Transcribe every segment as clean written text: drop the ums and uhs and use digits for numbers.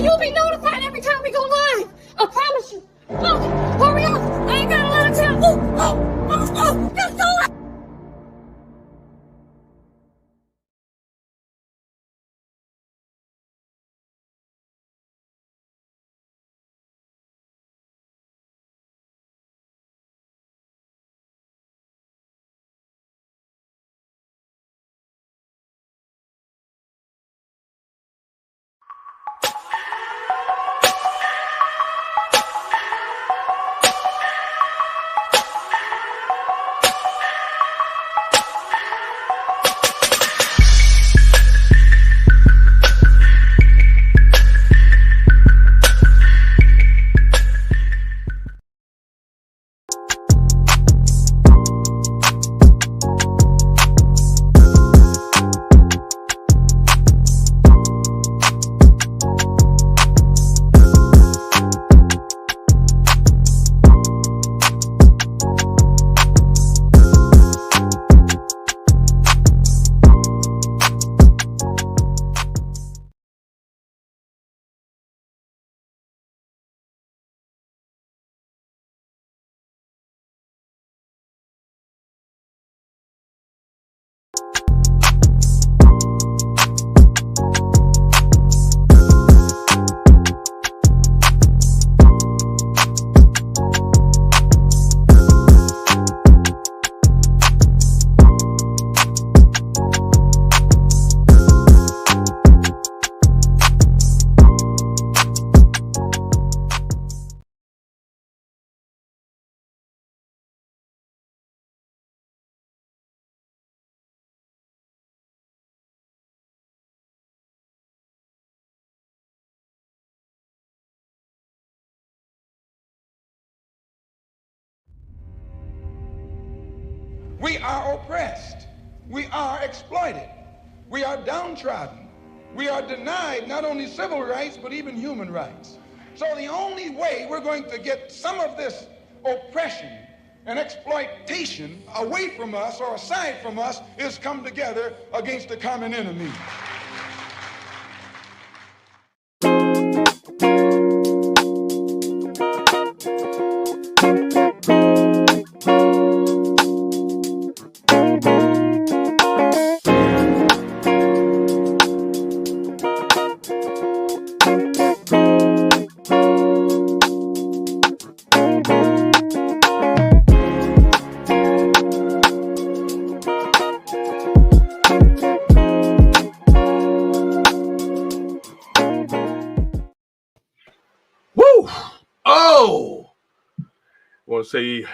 you'll be notified every time we go live. I promise you. Look, hurry up. I ain't got a lot of time. You're so loud. We are oppressed. We are exploited. We are downtrodden. We are denied not only civil rights, but even human rights. So the only way we're going to get some of this oppression and exploitation away from us or aside from us is come together against the common enemy. Want to say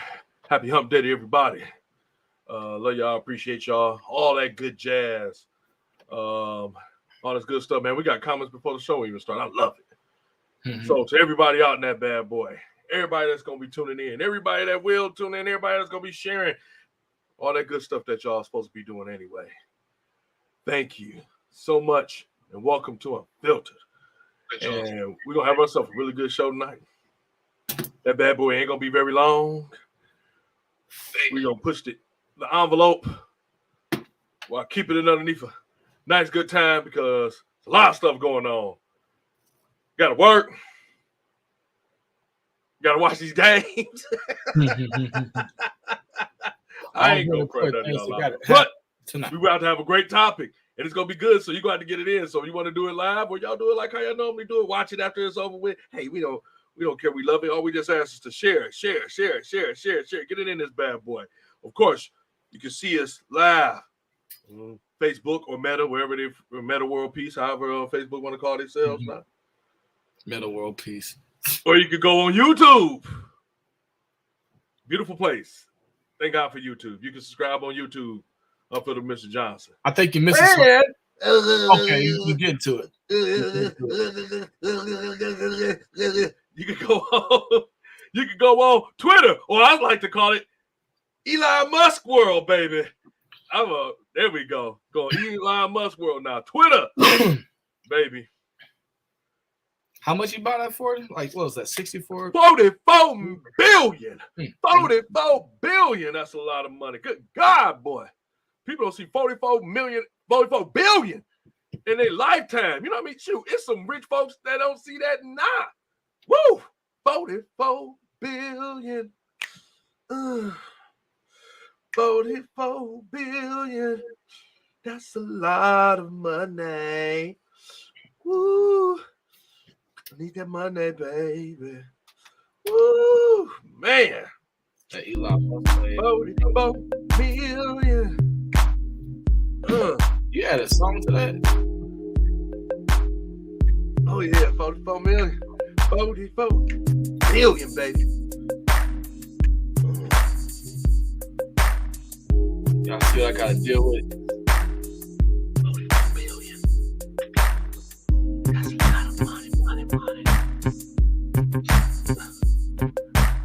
happy hump day to everybody. Love y'all, appreciate y'all, all that good jazz, all this good stuff, man. We got comments before the show even started. I love it. Mm-hmm. So to everybody out in that bad boy, everybody that's gonna be tuning in, everybody that will tune in, everybody that's gonna be sharing all that good stuff that y'all are supposed to be doing anyway. Thank you so much, and welcome to Unfiltered. And we're gonna have ourselves a really good show tonight. That bad boy ain't gonna be very long. We're gonna push the envelope while keeping it underneath a nice good time because there's a lot of stuff going on. Gotta work. Gotta watch these games. I ain't gonna cry nothing out, but we're about to have a great topic and it's gonna be good. So you're gonna have to get it in. So you want to do it live or y'all do it like how y'all normally do it? Watch it after it's over with. Hey, we don't care. We love it. All we just ask is to share. Get it in this bad boy. Of course, you can see us live on Facebook or Meta, wherever they Meta World Peace, however Facebook want to call themselves now. Meta World Peace. Or you could go on YouTube. Beautiful place. Thank God for YouTube. You can subscribe on YouTube. Unfiltered Mr. Johnson. I think you're missing something. Okay, you get to it. You can go on. You can go on Twitter, or I'd like to call it Elon Musk World, baby. There we go. Go Elon Musk World now. Twitter, baby. How much you buy that for? Like, what was that? 64? 44 billion. 44 billion. That's a lot of money. Good God, boy. People don't see 44 billion. in their lifetime. You know what I mean? Shoot, it's some rich folks that don't see that now. Woo! 44 billion. 44 billion. That's a lot of money. Woo! I need that money, baby. Woo! Man. That Elon Musk. 44 billion. You had a song to that? Oh, yeah, 44 million. 44 billion, baby. Y'all see what I gotta deal with? 44 billion. That's a lot of money.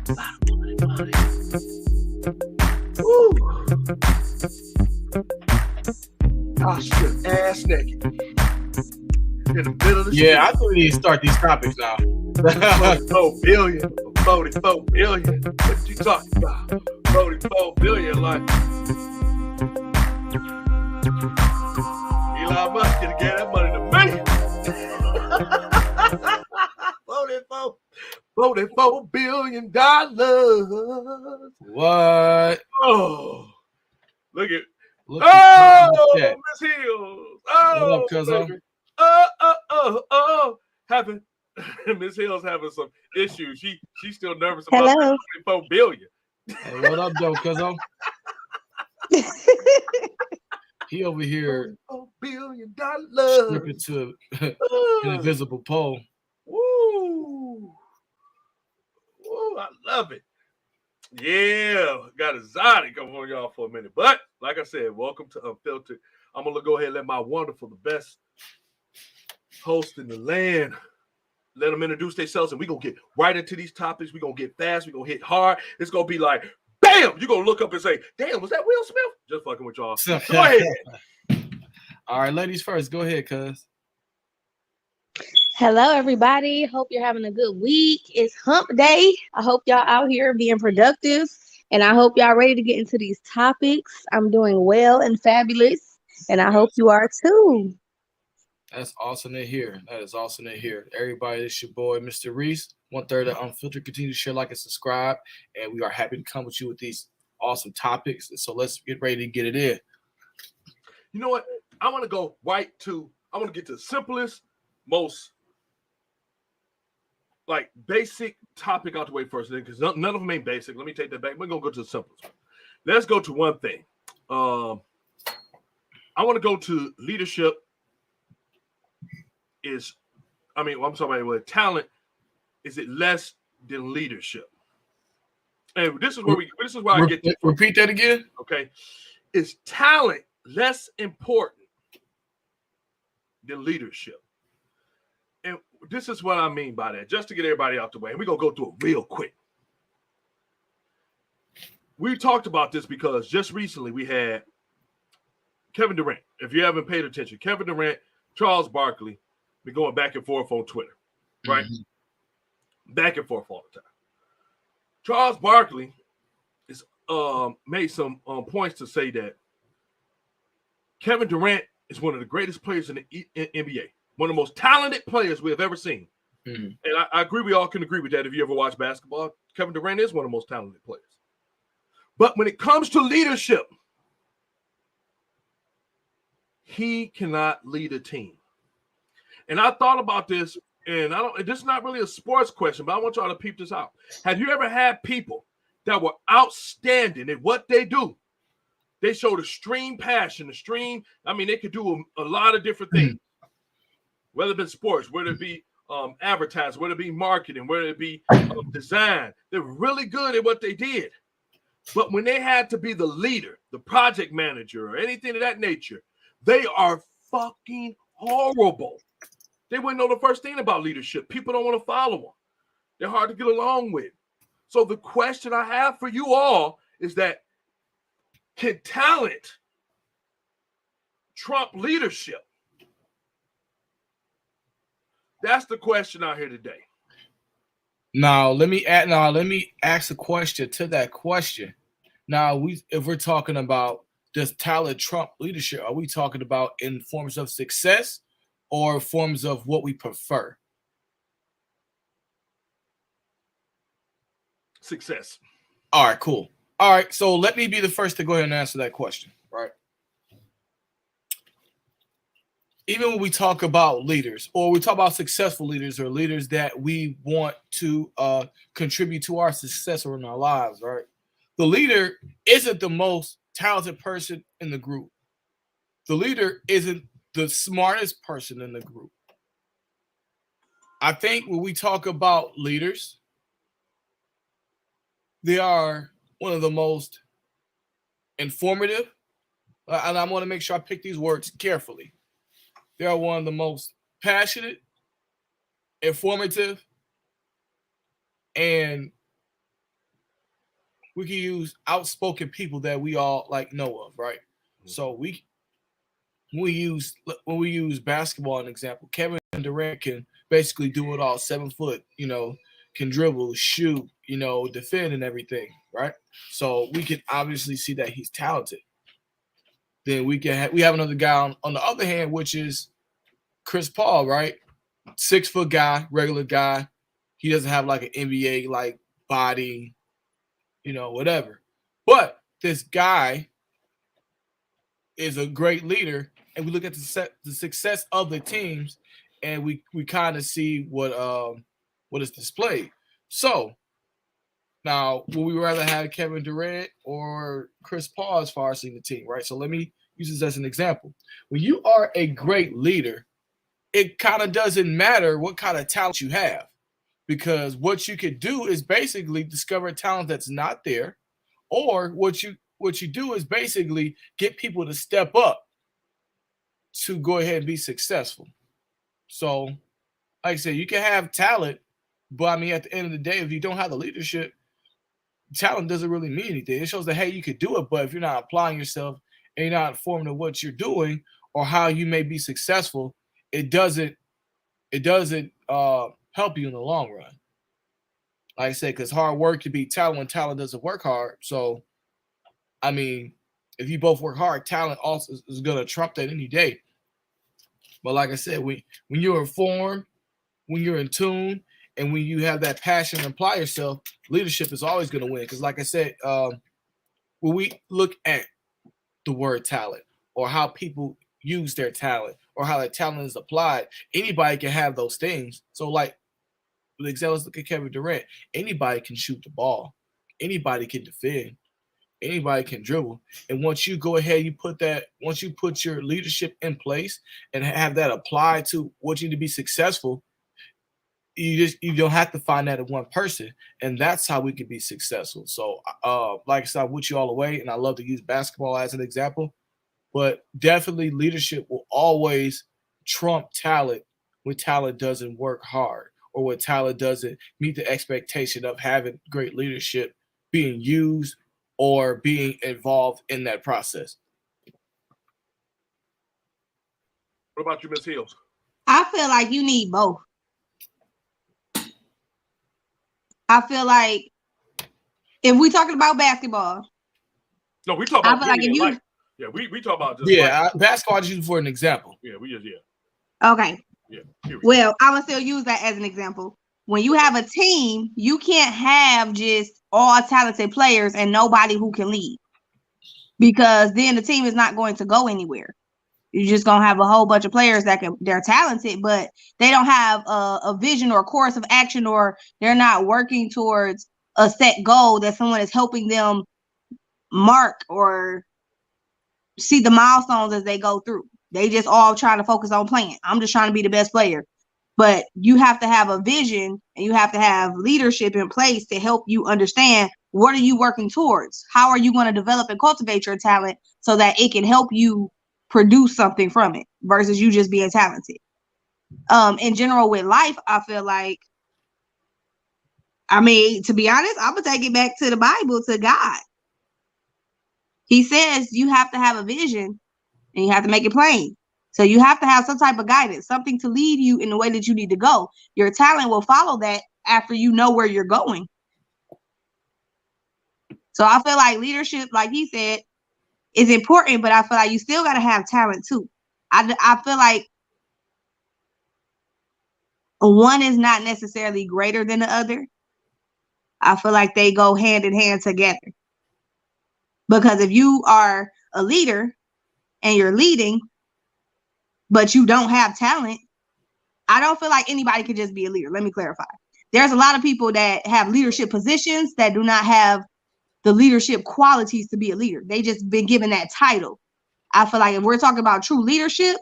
A lot of money. Woo! I should ass naked in the middle of the street. Yeah, I think we need to start these topics now. 44 billion. 44 billion. What you talking about? 44 billion, like Elon Musk gonna get that money to me. 44 billion dollars. What? Oh, look at Look Miss Hills. Oh, what up, cousin? baby. Having Miss Hills having some issues. She's still nervous about 44 billion. Hey, what up, though, cousin? He over here $44 billion. stripping to an invisible pole. Woo! Woo! I love it. Yeah, got a Zodic on y'all for a minute. But like I said, welcome to Unfiltered. I'm gonna go ahead and let my wonderful, the best host in the land, let them introduce themselves, and we're gonna get right into these topics. We're gonna get fast, we're gonna hit hard. It's gonna be like, bam! You're gonna look up and say, damn, was that Will Smith? Just fucking with y'all. Go ahead. All right, ladies first. Go ahead, cuz. Hello, everybody. Hope you're having a good week. It's hump day. I hope y'all out here being productive, and I hope y'all ready to get into these topics. I'm doing well and fabulous, and I hope you are too. That's awesome to hear. That is awesome to hear. Everybody, it's your boy, Mr. Reese. 1/3 of Unfiltered. Continue to share, like, and subscribe, and we are happy to come with you with these awesome topics. So let's get ready to get it in. You know what? I want to go right to, I want to get to the simplest, most like basic topic out the way first, because none of them ain't basic. Let me take that back. We're gonna go to the simplest one. Let's go to one thing. I want to go to leadership. I'm talking about talent. Is it less than leadership? And this is where I get to. Repeat that again. Okay, is talent less important than leadership? And this is what I mean by that, just to get everybody out the way. And we're going to go through it real quick. We talked about this because just recently we had Kevin Durant. If you haven't paid attention, Kevin Durant, Charles Barkley, been going back and forth on Twitter, right? Mm-hmm. Back and forth all the time. Charles Barkley is made some points to say that Kevin Durant is one of the greatest players in the NBA. One of the most talented players we have ever seen. Mm-hmm. And I agree, we all can agree with that if you ever watch basketball. Kevin Durant is one of the most talented players. But when it comes to leadership, he cannot lead a team. And I thought about this, and this is not really a sports question, but I want y'all to peep this out. Have you ever had people that were outstanding at what they do? They showed extreme passion, they could do a lot of different things. Whether it be sports, whether it be advertising, whether it be marketing, whether it be design. They're really good at what they did. But when they had to be the leader, the project manager, or anything of that nature, they are fucking horrible. They wouldn't know the first thing about leadership. People don't want to follow them. They're hard to get along with. So the question I have for you all is that, can talent trump leadership? That's the question out here today. Now let me ask a question to that question. Now, if we're talking about does talent trump leadership, are we talking about in forms of success, or forms of what we prefer? Success. All right, cool. All right, so let me be the first to go ahead and answer that question, right? Even when we talk about leaders, or we talk about successful leaders, or leaders that we want to contribute to our success or in our lives, right? The leader isn't the most talented person in the group. The leader isn't the smartest person in the group. I think when we talk about leaders, they are one of the most informative, and I want to make sure I pick these words carefully. They are one of the most passionate, informative, and we can use outspoken people that we all like know of, right? So when we use basketball as an example, Kevin Durant can basically do it all, 7 foot, can dribble, shoot, defend and everything, right? So we can obviously see that he's talented. Then we have another guy on the other hand, which is Chris Paul, right? 6 foot guy, regular guy. He doesn't have like an NBA like body, whatever. But this guy is a great leader, and we look at the success of the teams, and we kind of see what is displayed. So now, would we rather have Kevin Durant or Chris Paul as far as seeing the team, right? So let me use this as an example. When you are a great leader, it kind of doesn't matter what kind of talent you have, because what you could do is basically discover talent that's not there, or what you do is basically get people to step up to go ahead and be successful. So, like I said, you can have talent, but I mean, at the end of the day, if you don't have the leadership, talent doesn't really mean anything. It shows that, hey, you could do it, but if you're not applying yourself and you're not informed of what you're doing or how you may be successful, it doesn't help you in the long run. Like I said, because hard work can be talent when talent doesn't work hard. So, I mean, if you both work hard, talent also is going to trump that any day. But like I said, when you're informed, when you're in tune, and when you have that passion and apply yourself, leadership is always going to win. Because like I said, when we look at the word talent or how people use their talent or how that talent is applied, anybody can have those things. So like, for example, let's look at Kevin Durant. Anybody can shoot the ball. Anybody can defend. Anybody can dribble. And once you go ahead, once you put your leadership in place and have that applied to what you need to be successful, you don't have to find that in one person, and that's how we can be successful. So, like I said, I'm with you all the way, and I love to use basketball as an example, but definitely leadership will always trump talent when talent doesn't work hard or when talent doesn't meet the expectation of having great leadership being used or being involved in that process. What about you, Ms. Hills? I feel like you need both. I feel like if we're talking about basketball, no, we talk about like if you, life. Yeah, we talk about just basketball. I just use for an example. Yeah, okay. Yeah. Well, I'm gonna still use that as an example. When you have a team, you can't have just all talented players and nobody who can lead, because then the team is not going to go anywhere. You're just gonna have a whole bunch of players they're talented, but they don't have a vision or a course of action, or they're not working towards a set goal that someone is helping them mark or see the milestones as they go through. They just all trying to focus on playing. I'm just trying to be the best player. But you have to have a vision and you have to have leadership in place to help you understand what are you working towards? How are you going to develop and cultivate your talent so that it can help you produce something from it versus you just being talented. In general with life, I feel like, I mean, to be honest, I'm gonna take it back to the Bible, to God. He says you have to have a vision and you have to make it plain. So you have to have some type of guidance, something to lead you in the way that you need to go. Your talent will follow that after you know where you're going. So I feel like leadership, like he said, is important, but I feel like you still got to have talent too. I feel like one is not necessarily greater than the other. I feel like they go hand in hand together. Because if you are a leader and you're leading, but you don't have talent, I don't feel like anybody could just be a leader. Let me clarify. There's a lot of people that have leadership positions that do not have the leadership qualities to be a leader. They just been given that title. I feel like if we're talking about true leadership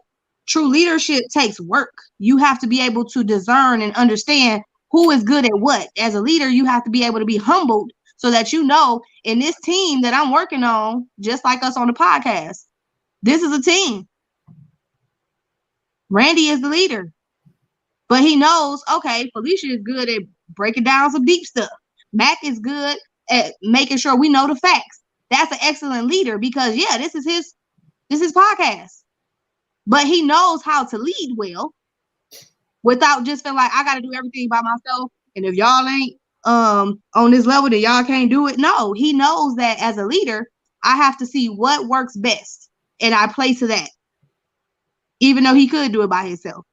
takes work. You have to be able to discern and understand who is good at what. As a leader, you have to be able to be humbled so that you know in this team that I'm working on, just like us on the podcast, this is a team. Randy is the leader. But he knows, okay, Felicia is good at breaking down some deep stuff. Mac is good at making sure we know the facts. That's an excellent leader because, yeah, this is his podcast. But he knows how to lead well without just feeling like I got to do everything by myself. And if y'all ain't on this level, then y'all can't do it. No, he knows that as a leader, I have to see what works best. And I play to that, even though he could do it by himself.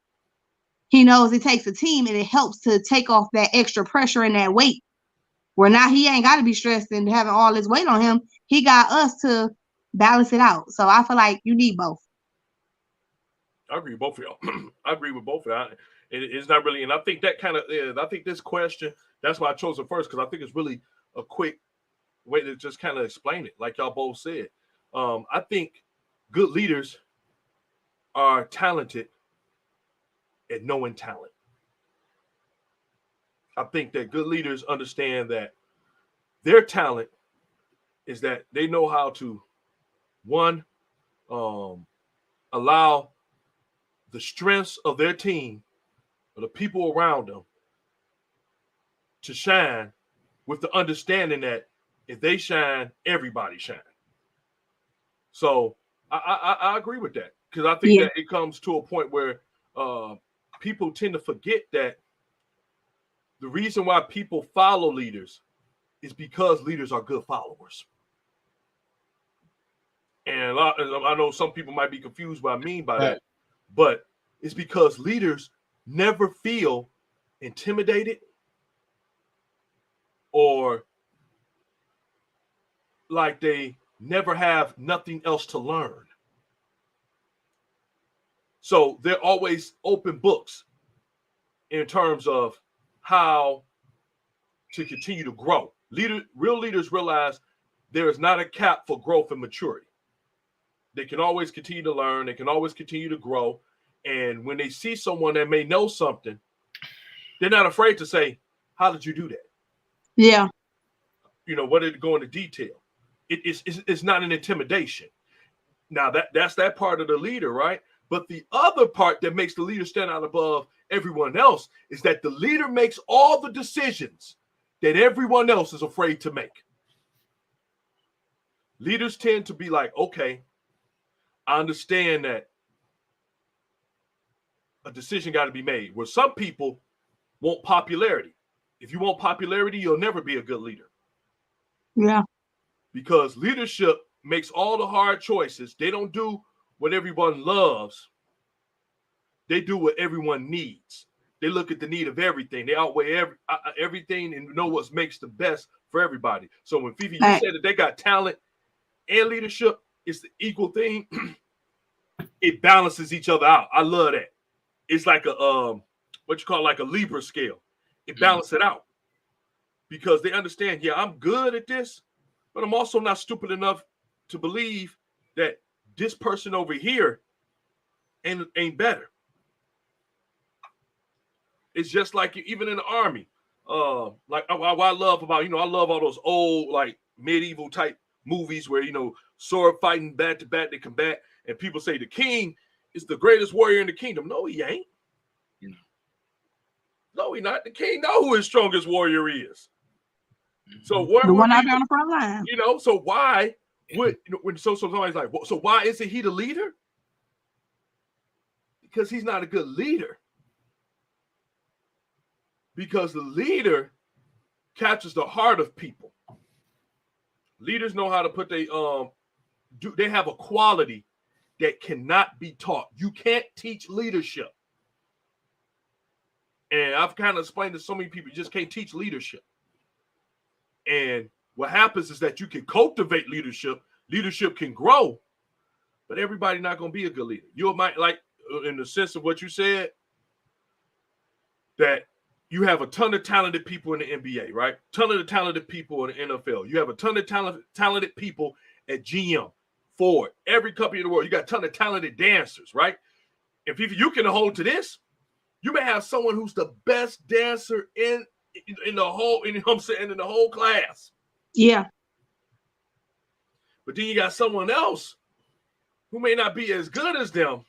He knows it takes a team and it helps to take off that extra pressure and that weight. Where now he ain't got to be stressed and having all this weight on him. He got us to balance it out. So I feel like you need both. I agree with both of y'all. I agree with both of y'all. It's not really, and I think that kind of, I think this question, that's why I chose it first, because I think it's really a quick way to just kind of explain it, like y'all both said. I think good leaders are talented at knowing talent. I think that good leaders understand that their talent is that they know how to, one, allow the strengths of their team, or the people around them, to shine with the understanding that if they shine, everybody shine. So I agree with that, because I think that it comes to a point where people tend to forget that the reason why people follow leaders is because leaders are good followers. And I know some people might be confused what I mean by that, but it's because leaders never feel intimidated or like they never have nothing else to learn. So they're always open books in terms of how to continue to grow. Real leaders realize there is not a cap for growth and maturity. They can always continue to learn. They can always continue to grow. And when they see someone that may know something, they're not afraid to say, how did you do that? Yeah. You know, what did it go into detail? It's not an intimidation. Now, that's that part of the leader, right? But the other part that makes the leader stand out above everyone else is that the leader makes all the decisions that everyone else is afraid to make. Leaders tend to be like, okay, I understand that a decision got to be made. Where some people want popularity. If you want popularity, you'll never be a good leader. Yeah. Because leadership makes all the hard choices. They don't do what everyone loves. They do what everyone needs. They look at the need of everything. They outweigh everything and know what makes the best for everybody. So when Fifi, you said that they got talent and leadership, it's the equal thing. It balances each other out. I love that. It's like a what you call like a Libra scale. It balances it out because they understand. Yeah, I'm good at this, but I'm also not stupid enough to believe that this person over here ain't better. It's just like even in the army. Like what I love about, I love all those old like medieval type movies where, sword fighting bat to bat, they combat, and people say the king is the greatest warrior in the kingdom. No, he ain't. No, he not. The king know who his strongest warrior is. So the one out there on the front line. So why would so somebody's like, so why isn't he the leader? Because he's not a good leader. Because the leader captures the heart of people. Leaders know how to put they have a quality that cannot be taught. You can't teach leadership. And I've kind of explained to so many people, you just can't teach leadership. And what happens is that you can cultivate leadership. Leadership can grow, but everybody's not going to be a good leader. You might, like, in the sense of what you said, that you have a ton of talented people in the NBA, right? Ton of the talented people in the NFL. You have a ton of talented people at GM, Ford, every company in the world. You got a ton of talented dancers, right? If you can hold to this, you may have someone who's the best dancer in the whole, in the whole class. Yeah. But then you got someone else who may not be as good as them,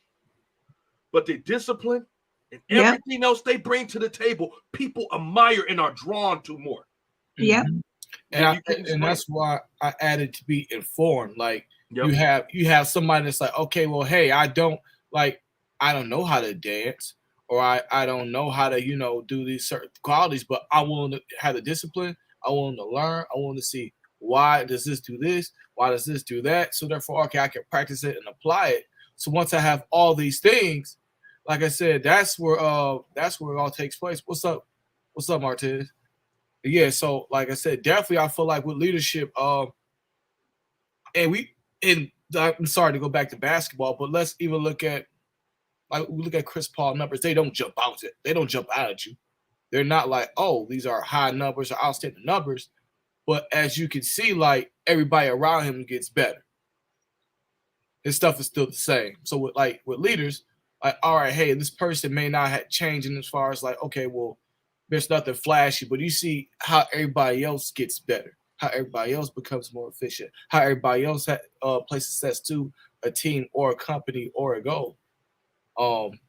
but they're disciplined, and everything else they bring to the table, people admire and are drawn to more. Yep. And that's why I added to be informed. Like you have somebody that's like, okay, well, hey, I don't know how to dance, or I don't know how to, do these certain qualities, but I want to have the discipline. I want to learn. I want to see, why does this do this? Why does this do that? So therefore, okay, I can practice it and apply it. So once I have all these things, like I said, that's where it all takes place. What's up, Martez? Yeah. So like I said, definitely, I feel like with leadership, I'm sorry to go back to basketball, but let's even look at, like, we look at Chris Paul numbers. They don't jump out at you. They're not like, oh, these are high numbers or outstanding numbers. But as you can see, like, everybody around him gets better. His stuff is still the same. So with leaders, like, all right, hey, this person may not have changed in as far as like, okay, well, there's nothing flashy, but you see how everybody else gets better, how everybody else becomes more efficient, how everybody else places success to a team or a company or a goal. Like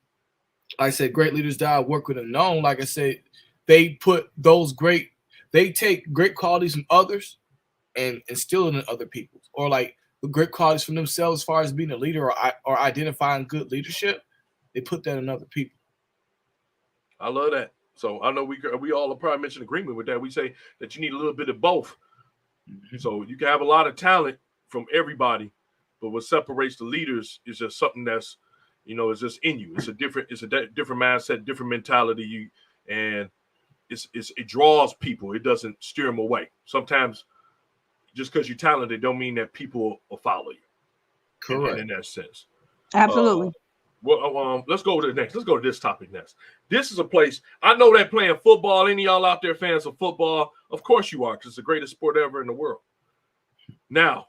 I said, great leaders that I work with and known, like I said, they take great qualities from others and instill it in other people, or like the great qualities from themselves as far as being a leader or identifying good leadership. They put that in other people. I love that. So I know we all are probably mentioned agreement with that. We say that you need a little bit of both. Mm-hmm. So you can have a lot of talent from everybody, but what separates the leaders is just something that's, it's just in you. It's a different mindset, different mentality. And it draws people. It doesn't steer them away. Sometimes just because you're talented don't mean that people will follow you. Correct. In that sense. Absolutely. Let's go to the next. Let's go to this topic next. This is a place, I know that playing football, any of y'all out there fans of football, of course you are, because it's the greatest sport ever in the world. Now,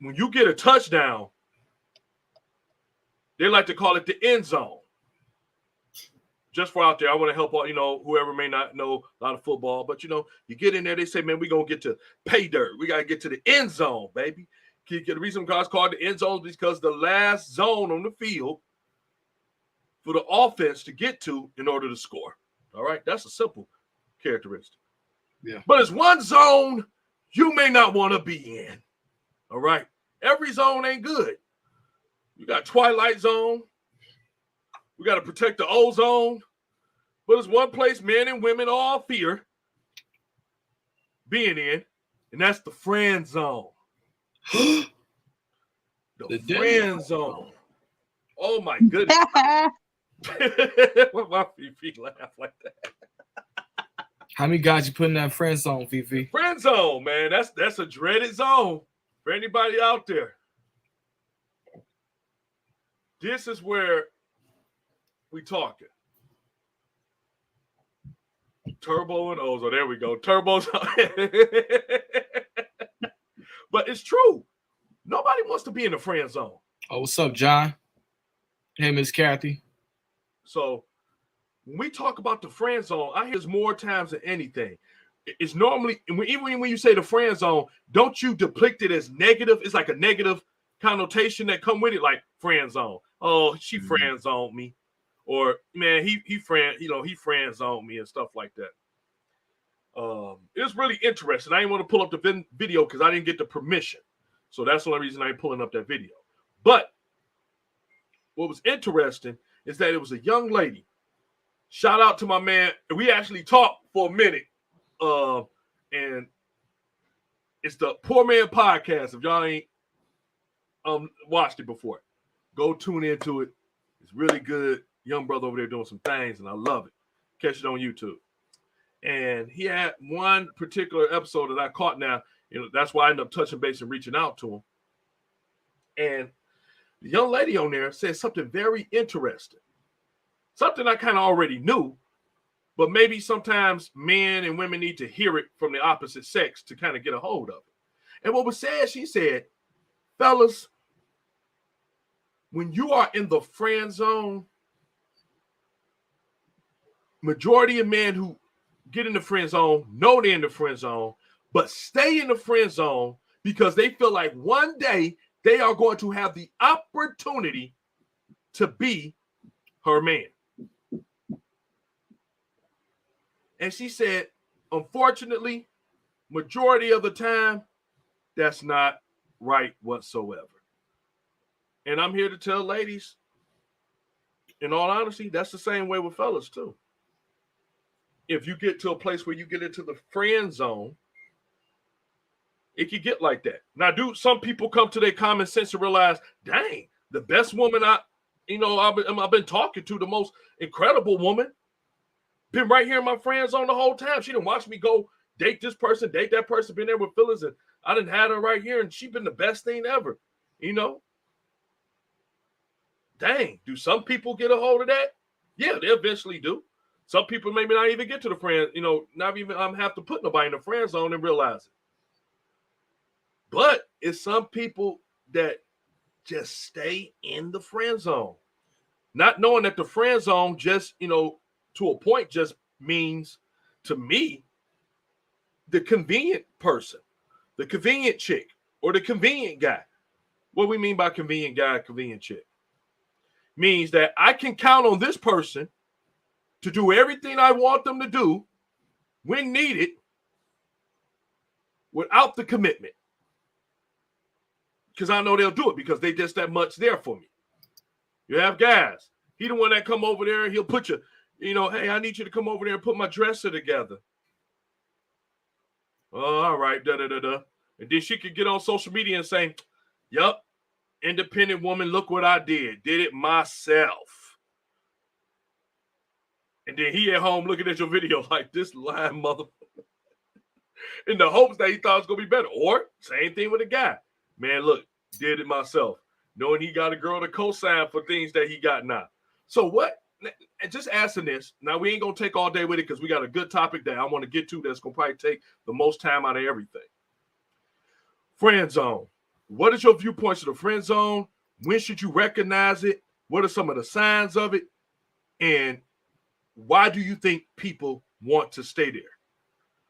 when you get a touchdown, they like to call it the end zone. Just for out there, I want to help all, whoever may not know a lot of football, but you get in there, they say, man, we're going to get to pay dirt. We got to get to the end zone, baby. The reason it's called the end zone is because the last zone on the field for the offense to get to in order to score. All right, that's a simple characteristic. Yeah. But it's one zone you may not want to be in. All right, every zone ain't good. You got Twilight Zone. We got to protect the ozone. But it's one place men and women all fear being in, and that's the friend zone. the friend zone. Oh, my goodness. Why Fifi laugh like that? How many guys you put in that friend zone, Fifi? Friend zone, man. That's a dreaded zone for anybody out there. This is where we talking. Turbo and Ozo. There we go. Turbos. But it's true. Nobody wants to be in the friend zone. Oh, what's up, John? Hey, Miss Kathy. So when we talk about the friend zone, I hear this more times than anything. It's normally, even when you say the friend zone, don't you depict it as negative? It's like a negative connotation that come with it, like friend zone. Oh, she friend zoned me. Or, man, he friend zoned me and stuff like that. It's really interesting. I didn't want to pull up the video because I didn't get the permission. So that's the only reason I ain't pulling up that video. But what was interesting is that it was a young lady. Shout out to my man. We actually talked for a minute. And it's the Poor Man Podcast. If y'all ain't watched it before, go tune into it. It's really good. young brother over there doing some things, and I love it. Catch it on YouTube. And he had one particular episode that I caught. Now, that's why I ended up touching base and reaching out to him. And the young lady on there said something very interesting. Something I kind of already knew, but maybe sometimes men and women need to hear it from the opposite sex to kind of get a hold of it. And what was said, she said, fellas, when you are in the friend zone, majority of men who get in the friend zone know they're in the friend zone, but stay in the friend zone because they feel like one day they are going to have the opportunity to be her man. And she said, unfortunately, majority of the time, that's not right whatsoever. And I'm here to tell ladies, in all honesty, that's the same way with fellas too. If you get to a place where you get into the friend zone, it could get like that. Now, some people come to their common sense and realize, dang, the best woman I've been talking to, the most incredible woman, been right here in my friend zone the whole time. She didn't watch me go date this person, date that person, been there with fellas, and I didn't have her right here, and she been the best thing ever. Dang, do some people get a hold of that? Yeah, they eventually do. Some people maybe not even get to the friend, not even have to put nobody in the friend zone and realize it. But it's some people that just stay in the friend zone, not knowing that the friend zone just, to a point just means, to me, the convenient person, the convenient chick, or the convenient guy. What we mean by convenient guy, convenient chick, means that I can count on this person to do everything I want them to do when needed without the commitment. Because I know they'll do it because they just that much there for me. You have guys. He the one that come over there and he'll put you, hey, I need you to come over there and put my dresser together. Oh, all right, da-da-da-da. And then she could get on social media and say, yup, independent woman, look what I did. Did it myself. And then he at home looking at your video like, this lying motherfucker. In the hopes that he thought it was going to be better. Or, same thing with a guy. Man, look, did it myself. Knowing he got a girl to co-sign for things that he got now. So what? And just asking this. Now, we ain't going to take all day with it because we got a good topic that I want to get to that's going to probably take the most time out of everything. Friend zone. What is your viewpoints of the friend zone? When should you recognize it? What are some of the signs of it? And why do you think people want to stay there?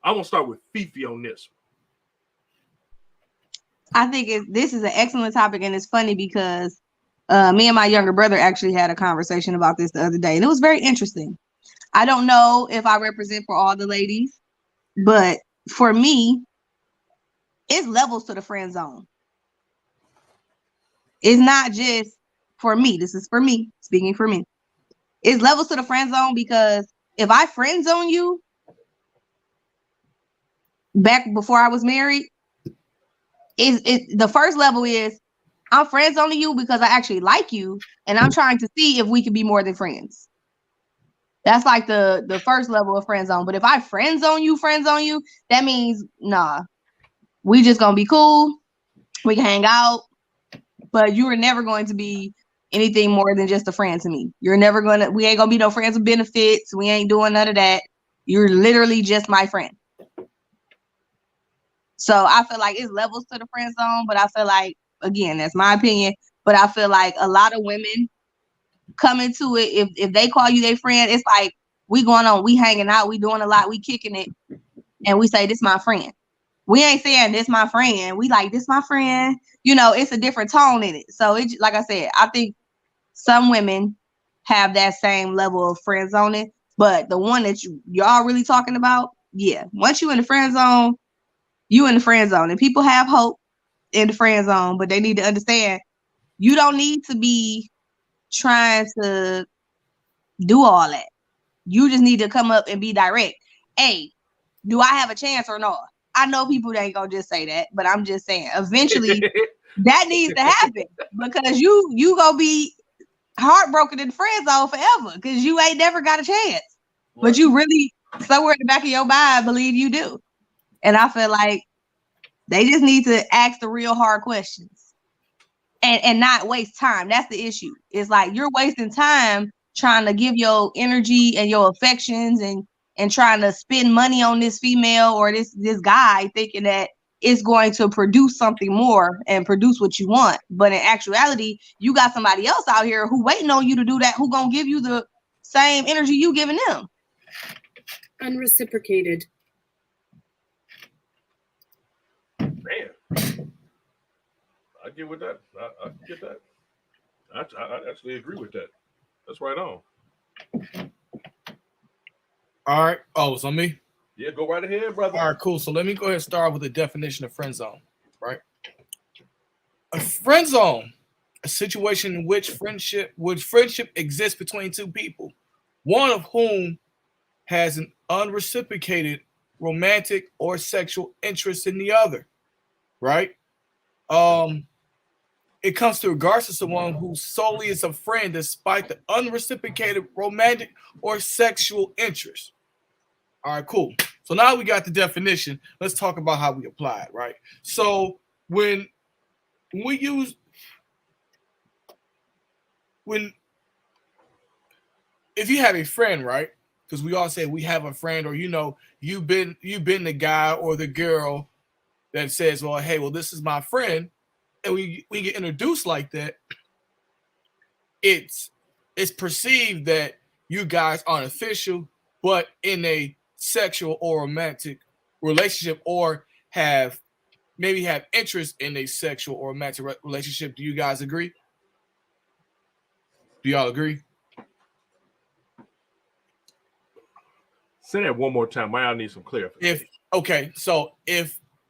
I'm going to start with Fifi on this one. I think this is an excellent topic, and it's funny because me and my younger brother actually had a conversation about this the other day, and it was very interesting. I don't know if I represent for all the ladies, but for me, it's levels to the friend zone. It's not just for me. This is for me, speaking for me. It's levels to the friend zone because if I friend zone you back before I was married, the first level is I'm friend zoning you because I actually like you and I'm trying to see if we can be more than friends. That's like the first level of friend zone. But if I friend zone you, that means nah, we just gonna be cool. We can hang out, but you are never going to be anything more than just a friend to me. We ain't gonna be no friends with benefits. We ain't doing none of that. You're literally just my friend. So I feel like it's levels to the friend zone, but I feel like, again, that's my opinion, but I feel like a lot of women come into it, if they call you their friend, it's like we going on, we hanging out, we doing a lot, we kicking it, and we say, this my friend. We ain't saying this my friend. We like, this my friend. It's a different tone in it. So it's like I said, I think some women have that same level of friend zoning, but the one that y'all really talking about, yeah, once you in the friend zone, you in the friend zone, and people have hope in the friend zone, but they need to understand you don't need to be trying to do all that. You just need to come up and be direct. Hey, do I have a chance or not? I know people ain't gonna just say that, but I'm just saying eventually that needs to happen because you gonna be heartbroken in the friend zone forever because you ain't never got a chance. Right. But you really, somewhere in the back of your mind, believe you do. And I feel like they just need to ask the real hard questions and not waste time. That's the issue. It's like you're wasting time trying to give your energy and your affections and trying to spend money on this female or this guy thinking that it's going to produce something more and produce what you want. But in actuality, you got somebody else out here who waiting on you to do that, who gonna give you the same energy you giving them. Unreciprocated. Man, I get with that. I get that. I actually agree with that. That's right on. All right. Oh, it's on me? Yeah, go right ahead, brother. All right, cool. So let me go ahead and start with the definition of friend zone, right? A friend zone, a situation in which friendship exists between two people, one of whom has an unreciprocated romantic or sexual interest in the other, right? It comes to regards to someone who solely is a friend despite the unreciprocated romantic or sexual interest. All right, cool. So now we got the definition. Let's talk about how we apply it, right? So when if you have a friend, right? Because we all say we have a friend, or you've been the guy or the girl that says, well, hey, well, this is my friend, and we get introduced like that. It's perceived that you guys aren't official, but in a sexual or romantic relationship, or maybe have interest in a sexual or romantic relationship. Do you guys agree? Do y'all agree? Say that one more time. I need some clarification. So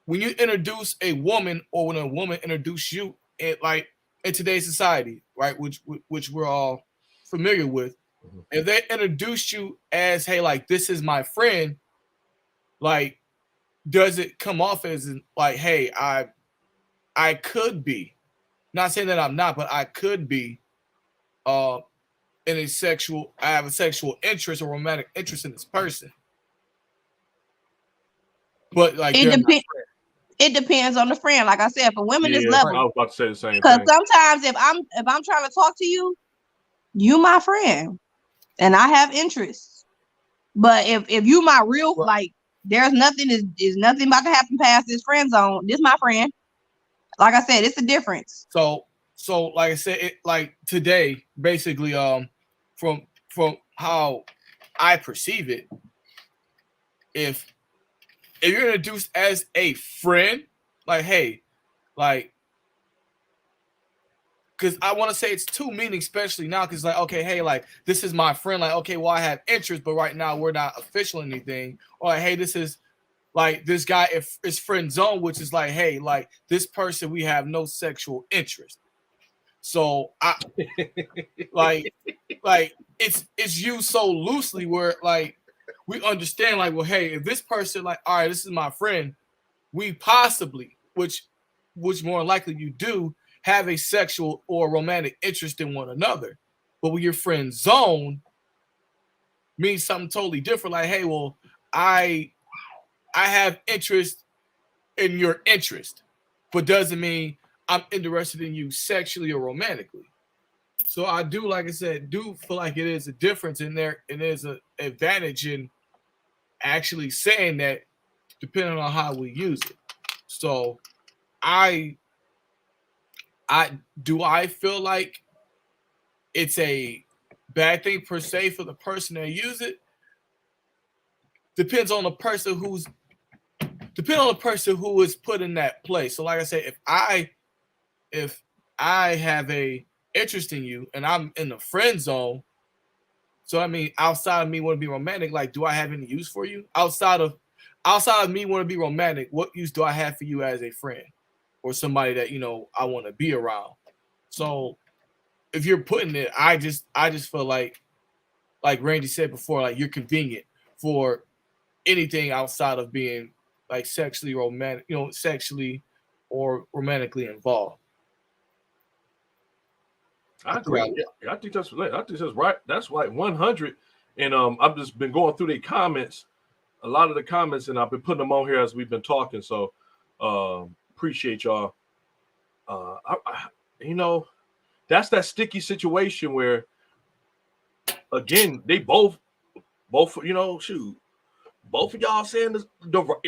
when you introduce a woman, or when a woman introduces you, in today's society, right, which we're all familiar with, if they introduce you as, hey, like, this is my friend, like, does it come off as like, hey, I could be, not saying that I'm not, but I could be I have a sexual interest or romantic interest in this person. But like, it depends on the friend. Like I said, for women, it's level. I was about to say the same thing. Because sometimes if I'm trying to talk to you, you my friend, and I have interests. But if you my real, like, there's nothing is nothing about to happen past this friend zone. This my friend. Like I said, it's a difference. So like I said, like today, basically, from how I perceive it, if you're introduced as a friend, like, hey, like, because I want to say it's too meaning, especially now, because, like, okay, hey, like, this is my friend, like, okay, well, I have interest, but right now we're not official anything, or like, hey, this is like, this guy is friend zone, which is like, hey, like, this person, we have no sexual interest. So I like it's used so loosely where, like, we understand, like, well, hey, if this person, like, all right, this is my friend, we possibly, which more likely you do, have a sexual or romantic interest in one another. But when your friend zone means something totally different, like, hey, well, I have interest in your interest, but doesn't mean I'm interested in you sexually or romantically. So I do, like I said, do feel like it is a difference in there, and there's an advantage in actually saying that, depending on how we use it. So I feel like it's a bad thing per se for the person that use it. Depends on the person who is put in that place. So like I said, if I have a interest in you and I'm in the friend zone, so I mean, outside of me want to be romantic, like, do I have any use for you? Outside of me want to be romantic, what use do I have for you as a friend or somebody that, I want to be around? So if you're putting it, I just feel like Randy said before, like, you're convenient for anything outside of being, like, sexually romantic, sexually or romantically involved. I agree. Yeah, I think that's right. That's like 100. And I've just been going through the comments, a lot of the comments, and I've been putting them on here as we've been talking. So appreciate y'all. That's that sticky situation where, again, they both, both of y'all saying this.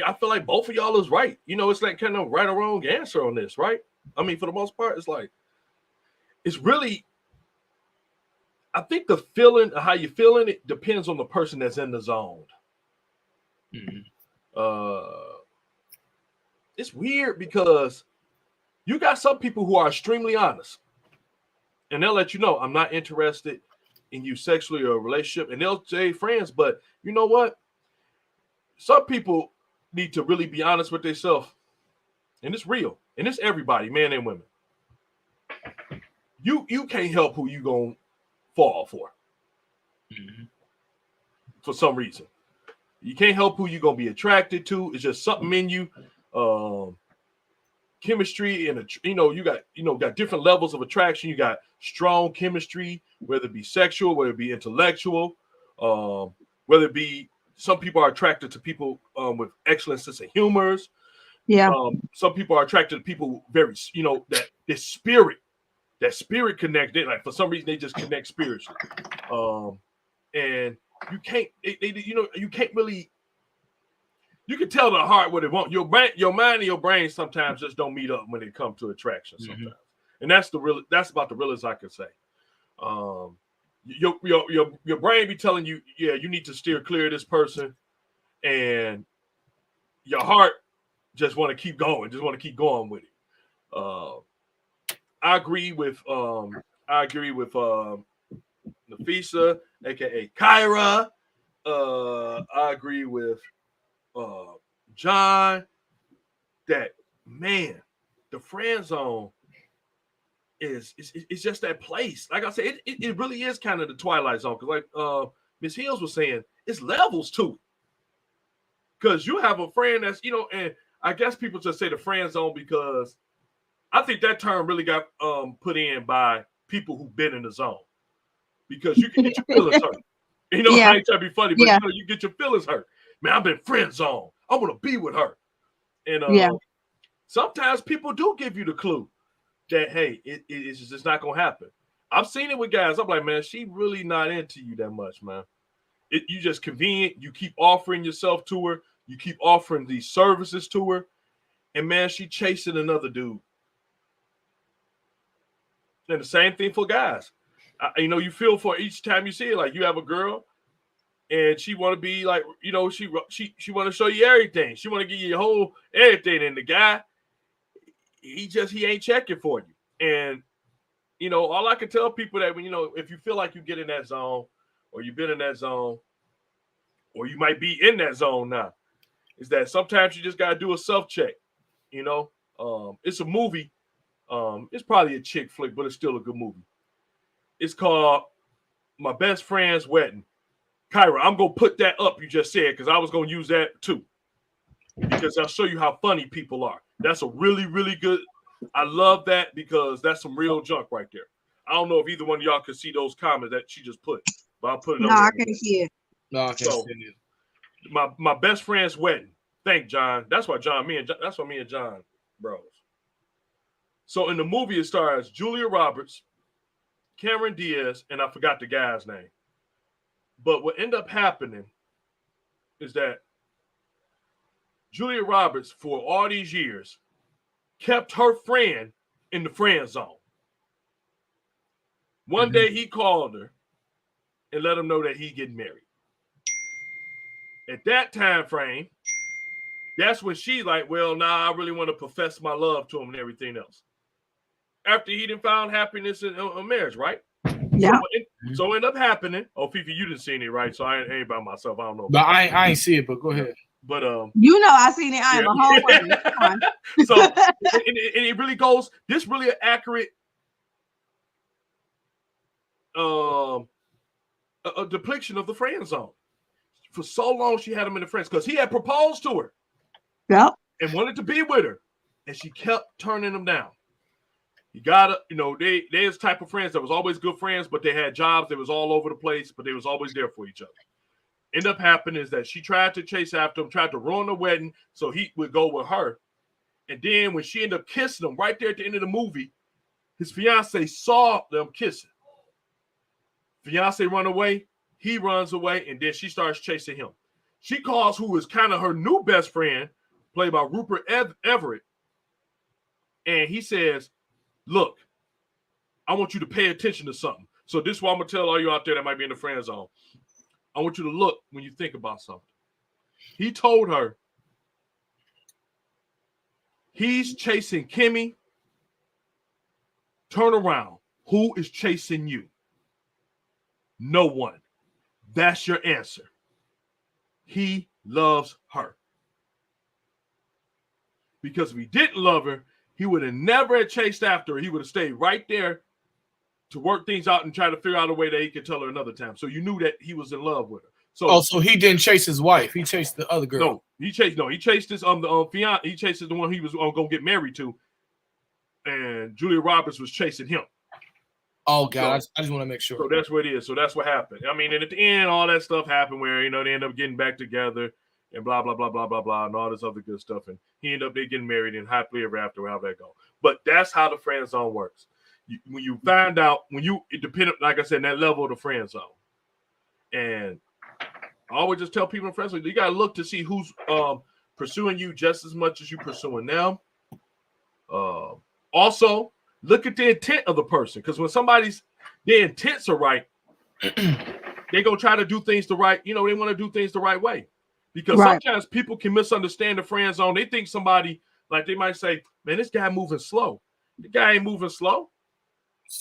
I feel like both of y'all is right. It's like kind of right or wrong answer on this, right? I mean, for the most part, it's like, it's really, I think the feeling, how you feeling, it depends on the person that's in the zone. It's weird because you got some people who are extremely honest, and they'll let you know, I'm not interested in you sexually or a relationship, and they'll say friends. But you know what? Some people need to really be honest with themselves, and it's real, and it's everybody, men and women. You can't help who you gonna fall for. For some reason, you can't help who you're gonna be attracted to. It's just something in you. Chemistry, and you got different levels of attraction. You got strong chemistry, whether it be sexual, whether it be intellectual, whether it be, some people are attracted to people with excellent sense of humors. Yeah. Some people are attracted to people very, that spirit connected. Like, for some reason, they just connect spiritually. And you can't, you can't really. You can tell the heart what it wants. Your mind and your brain sometimes just don't meet up when it comes to attraction sometimes. And that's about the realest I can say. Your brain be telling you, yeah, you need to steer clear of this person, and your heart just want to keep going, with it. I agree with Nafisa, aka Kyra. I agree with John, that, man, the friend zone is just that place. Like I said, it really is kind of the twilight zone, because like Miss Hills was saying, it's levels to it. Because you have a friend that's, and I guess people just say the friend zone because I think that term really got put in by people who've been in the zone, because you can get your feelings hurt. Yeah. I ain't trying to be funny, but Yeah. you get your feelings hurt. Man, I've been friend zone. I want to be with her. And sometimes people do give you the clue that, hey, it's just not going to happen. I've seen it with guys. I'm like, man, she really not into you that much, man. You just convenient. You keep offering yourself to her. You keep offering these services to her. And, man, she chasing another dude. And the same thing for guys. You feel for each time you see it. Like, you have a girl, and she want to be like, she want to show you everything. She want to give you your whole everything. And the guy, he ain't checking for you. And, all I can tell people that when, if you feel like you get in that zone, or you've been in that zone, or you might be in that zone now, is that sometimes you just got to do a self-check. It's a movie. It's probably a chick flick, but it's still a good movie. It's called My Best Friend's Wedding. Kyra, I'm going to put that up you just said, because I was going to use that too. Because I'll show you how funny people are. That's a really, really good. I love that, because that's some real junk right there. I don't know if either one of y'all can see those comments that she just put, but I'll put it No, up. I can't see it. No, I can't see it. My best friend's wedding. Thank John. That's why me and John bros. So in the movie, it stars Julia Roberts, Cameron Diaz, and I forgot the guy's name. But what ended up happening is that Julia Roberts, for all these years, kept her friend in the friend zone. One day he called her and let him know that he getting married. At that time frame, that's when she's like, well, nah, I really want to profess my love to him and everything else. After he didn't found happiness in a marriage, right? Yeah. So it ended up happening. Oh, Fifi, you didn't see it, right? So I ain't by myself. I don't know. But I ain't see it, but go ahead. But I seen it. I am a whole woman. So and it really goes. This really an accurate a depiction of the friend zone. For so long, she had him in the friends because he had proposed to her. Yep. And wanted to be with her, and she kept turning him down. You gotta, there's type of friends that was always good friends, but they had jobs. They was all over the place, but they was always there for each other. End up happening is that she tried to chase after him, tried to ruin the wedding so he would go with her. And then when she ended up kissing him right there at the end of the movie, his fiance saw them kissing. Fiance run away, he runs away, and then she starts chasing him. She calls who is kind of her new best friend, played by Rupert Everett, and he says, look, I want you to pay attention to something. So this is what I'm going to tell all you out there that might be in the friend zone. I want you to look when you think about something. He told her he's chasing Kimmy. Turn around. Who is chasing you? No one. That's your answer. He loves her. Because if he didn't love her, he would have never chased after her. He would have stayed right there to work things out and try to figure out a way that he could tell her another time. So you knew that he was in love with her. So he didn't chase his wife. He chased the other girl. No, he chased his the fiance. He chased the one he was gonna get married to, and Julia Roberts was chasing him. Oh God, I just want to make sure. So that's what it is. So that's what happened. I mean, and at the end, all that stuff happened where they end up getting back together and blah blah blah blah blah blah and all this other good stuff. And he ended up getting married and happily ever after. How that go? But that's how the friend zone works. When you find out, it depends, like I said, that level of the friend zone. And I always just tell people in friends, you got to look to see who's pursuing you just as much as you pursuing them. Also, look at the intent of the person, because when their intents are right, they're going to try to do things the right, they want to do things the right way. Because sometimes people can misunderstand the friend zone. They think somebody, like they might say, man, this guy moving slow. The guy ain't moving slow.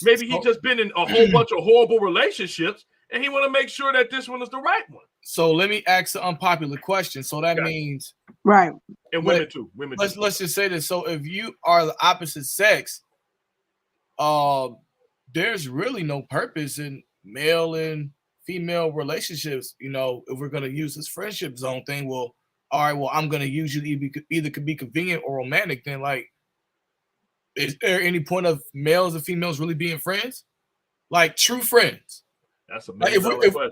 Maybe he just been in a whole bunch of horrible relationships, and he want to make sure that this one is the right one. So let me ask an unpopular question. So that means right, and women too. Let's just say this. So if you are the opposite sex, there's really no purpose in male and female relationships. If we're gonna use this friendship zone thing, well, all right, well, I'm gonna use you to either could be convenient or romantic. Then, like, is there any point of males and females really being friends, like true friends? That's a question,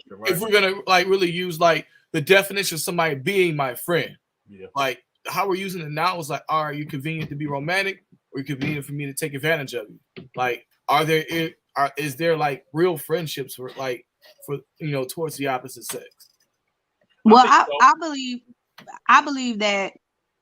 right? If we're gonna really use the definition of somebody being my friend, like how we're using it now is are you convenient to be romantic, or are you convenient for me to take advantage of you? Like, is there real friendships for towards the opposite sex? Well, I believe that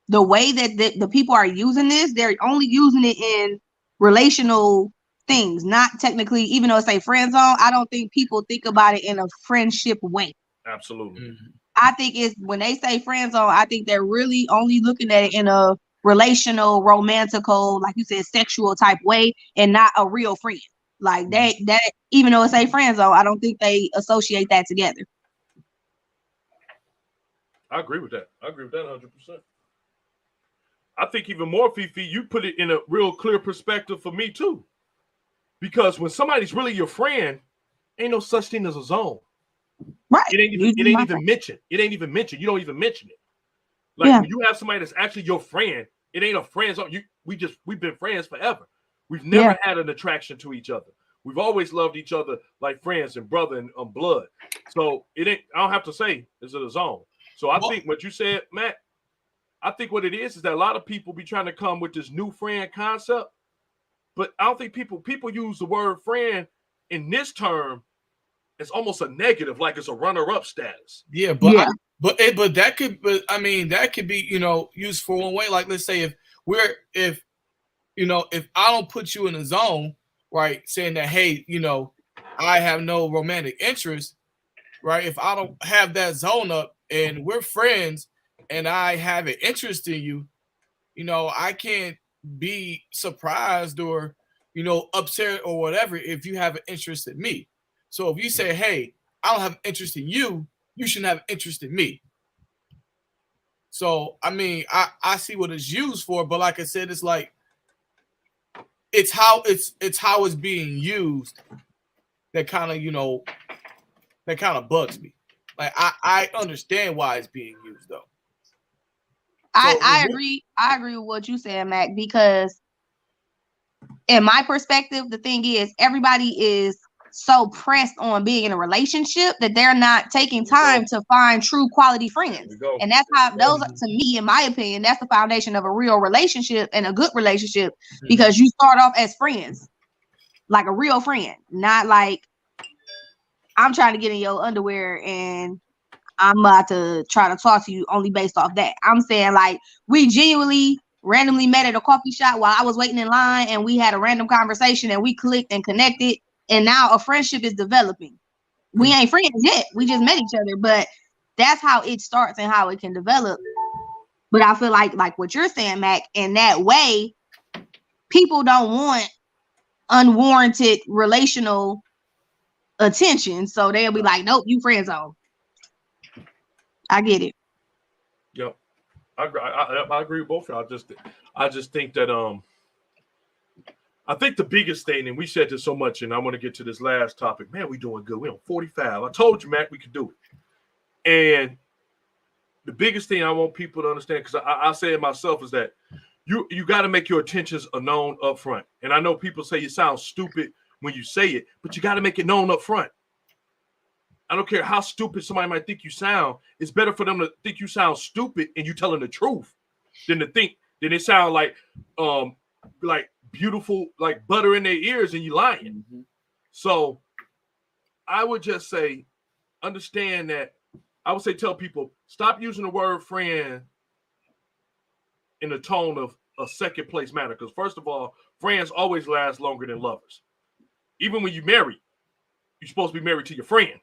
the way that the people are using this, they're only using it in relational things, not technically, even though it's a friend zone. I don't think people think about it in a friendship way. Absolutely. Mm-hmm. I think it's when they say friend zone, I think they're really only looking at it in a relational, romantical, like you said, sexual type way, and not a real friend. Like that even though it's a friend zone, I don't think they associate that together. I agree with that. 100%. I think even more, Fifi, you put it in a real clear perspective for me too. Because when somebody's really your friend, ain't no such thing as a zone. Right. It ain't even mentioned. It ain't even mentioned. You don't even mention it. When you have somebody that's actually your friend, it ain't a friend zone. We've been friends forever. We've never had an attraction to each other. We've always loved each other like friends and brother and blood. So it ain't. I don't have to say is it a zone. So I think what you said, Matt. I think what it is that a lot of people be trying to come with this new friend concept, but I don't think people use the word friend in this term. It's almost a negative, like it's a runner-up status. Yeah, but that could be used for one way. Like, let's say if I don't put you in a zone, right, saying that, hey, I have no romantic interest, right? If I don't have that zone up and we're friends and I have an interest in you, I can't be surprised or, upset or whatever if you have an interest in me. So if you say, hey, I don't have an interest in you, you shouldn't have an interest in me. So, I mean, I see what it's used for, but like I said, it's like, it's how it's being used that kind of bugs me. Like, I understand why it's being used though. I agree with what you said, Mac, because in my perspective, the thing is everybody is so pressed on being in a relationship that they're not taking time to find true quality friends. And that's how those, to me, in my opinion, that's the foundation of a real relationship and a good relationship, because you start off as friends, like a real friend, not like I'm trying to get in your underwear and I'm about to try to talk to you only based off that. I'm saying like we genuinely randomly met at a coffee shop while I was waiting in line, and we had a random conversation and we clicked and connected, and now a friendship is developing. We ain't friends yet. We just met each other, but that's how it starts and how it can develop. But I feel like what you're saying, Mac, in that way, people don't want unwarranted relational attention. So they'll be like, nope, you friend zone. I get it. Yep. I agree with both of y'all. I just think that I think the biggest thing, and we said this so much, and I want to get to this last topic. Man, we doing good. We on 45. I told you, Mac, we could do it. And the biggest thing I want people to understand, because I say it myself, is that you got to make your intentions known up front. And I know people say you sound stupid when you say it, but you got to make it known up front. I don't care how stupid somebody might think you sound. It's better for them to think you sound stupid and you telling the truth than to think that it sound like beautiful, like butter in their ears and you lying. Mm-hmm. So I would just say, understand that. I would say tell people, stop using the word friend in the tone of a second place matter. Because first of all, friends always last longer than lovers. Even when you marry, you're supposed to be married to your friend.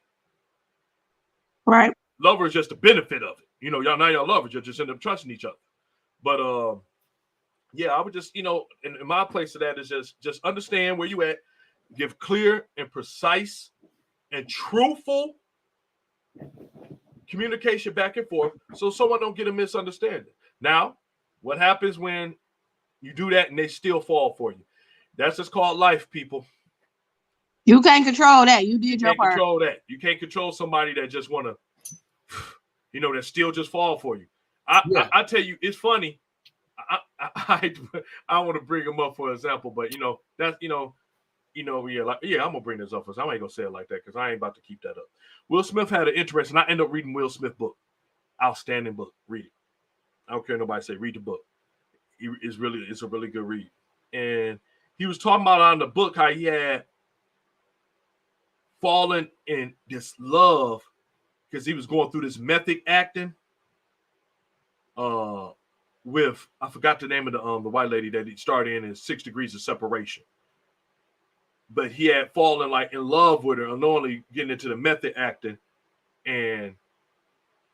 Right. Lover is just the benefit of it. You know, y'all lovers, you'll just end up trusting each other. But yeah, I would just, in my place of that is just understand where you at, give clear and precise and truthful communication back and forth so someone don't get a misunderstanding. Now, what happens when you do that and they still fall for you? That's just called life, people. You can't control that. You did your part. Control that. You can't control somebody that just want to, that still just fall for you. I tell you, it's funny. I want to bring them up for example, but that's I'm gonna bring this up. I ain't gonna say it like that because I ain't about to keep that up. Will Smith had an interesting. I end up reading Will Smith book, outstanding book. Read it. I don't care nobody say. Read the book. It's a really good read. And he was talking about on the book how he had fallen in this love because he was going through this method acting. With I forgot the name of the white lady that he started in 6 Degrees of Separation. But he had fallen in love with her, unknowingly getting into the method acting, and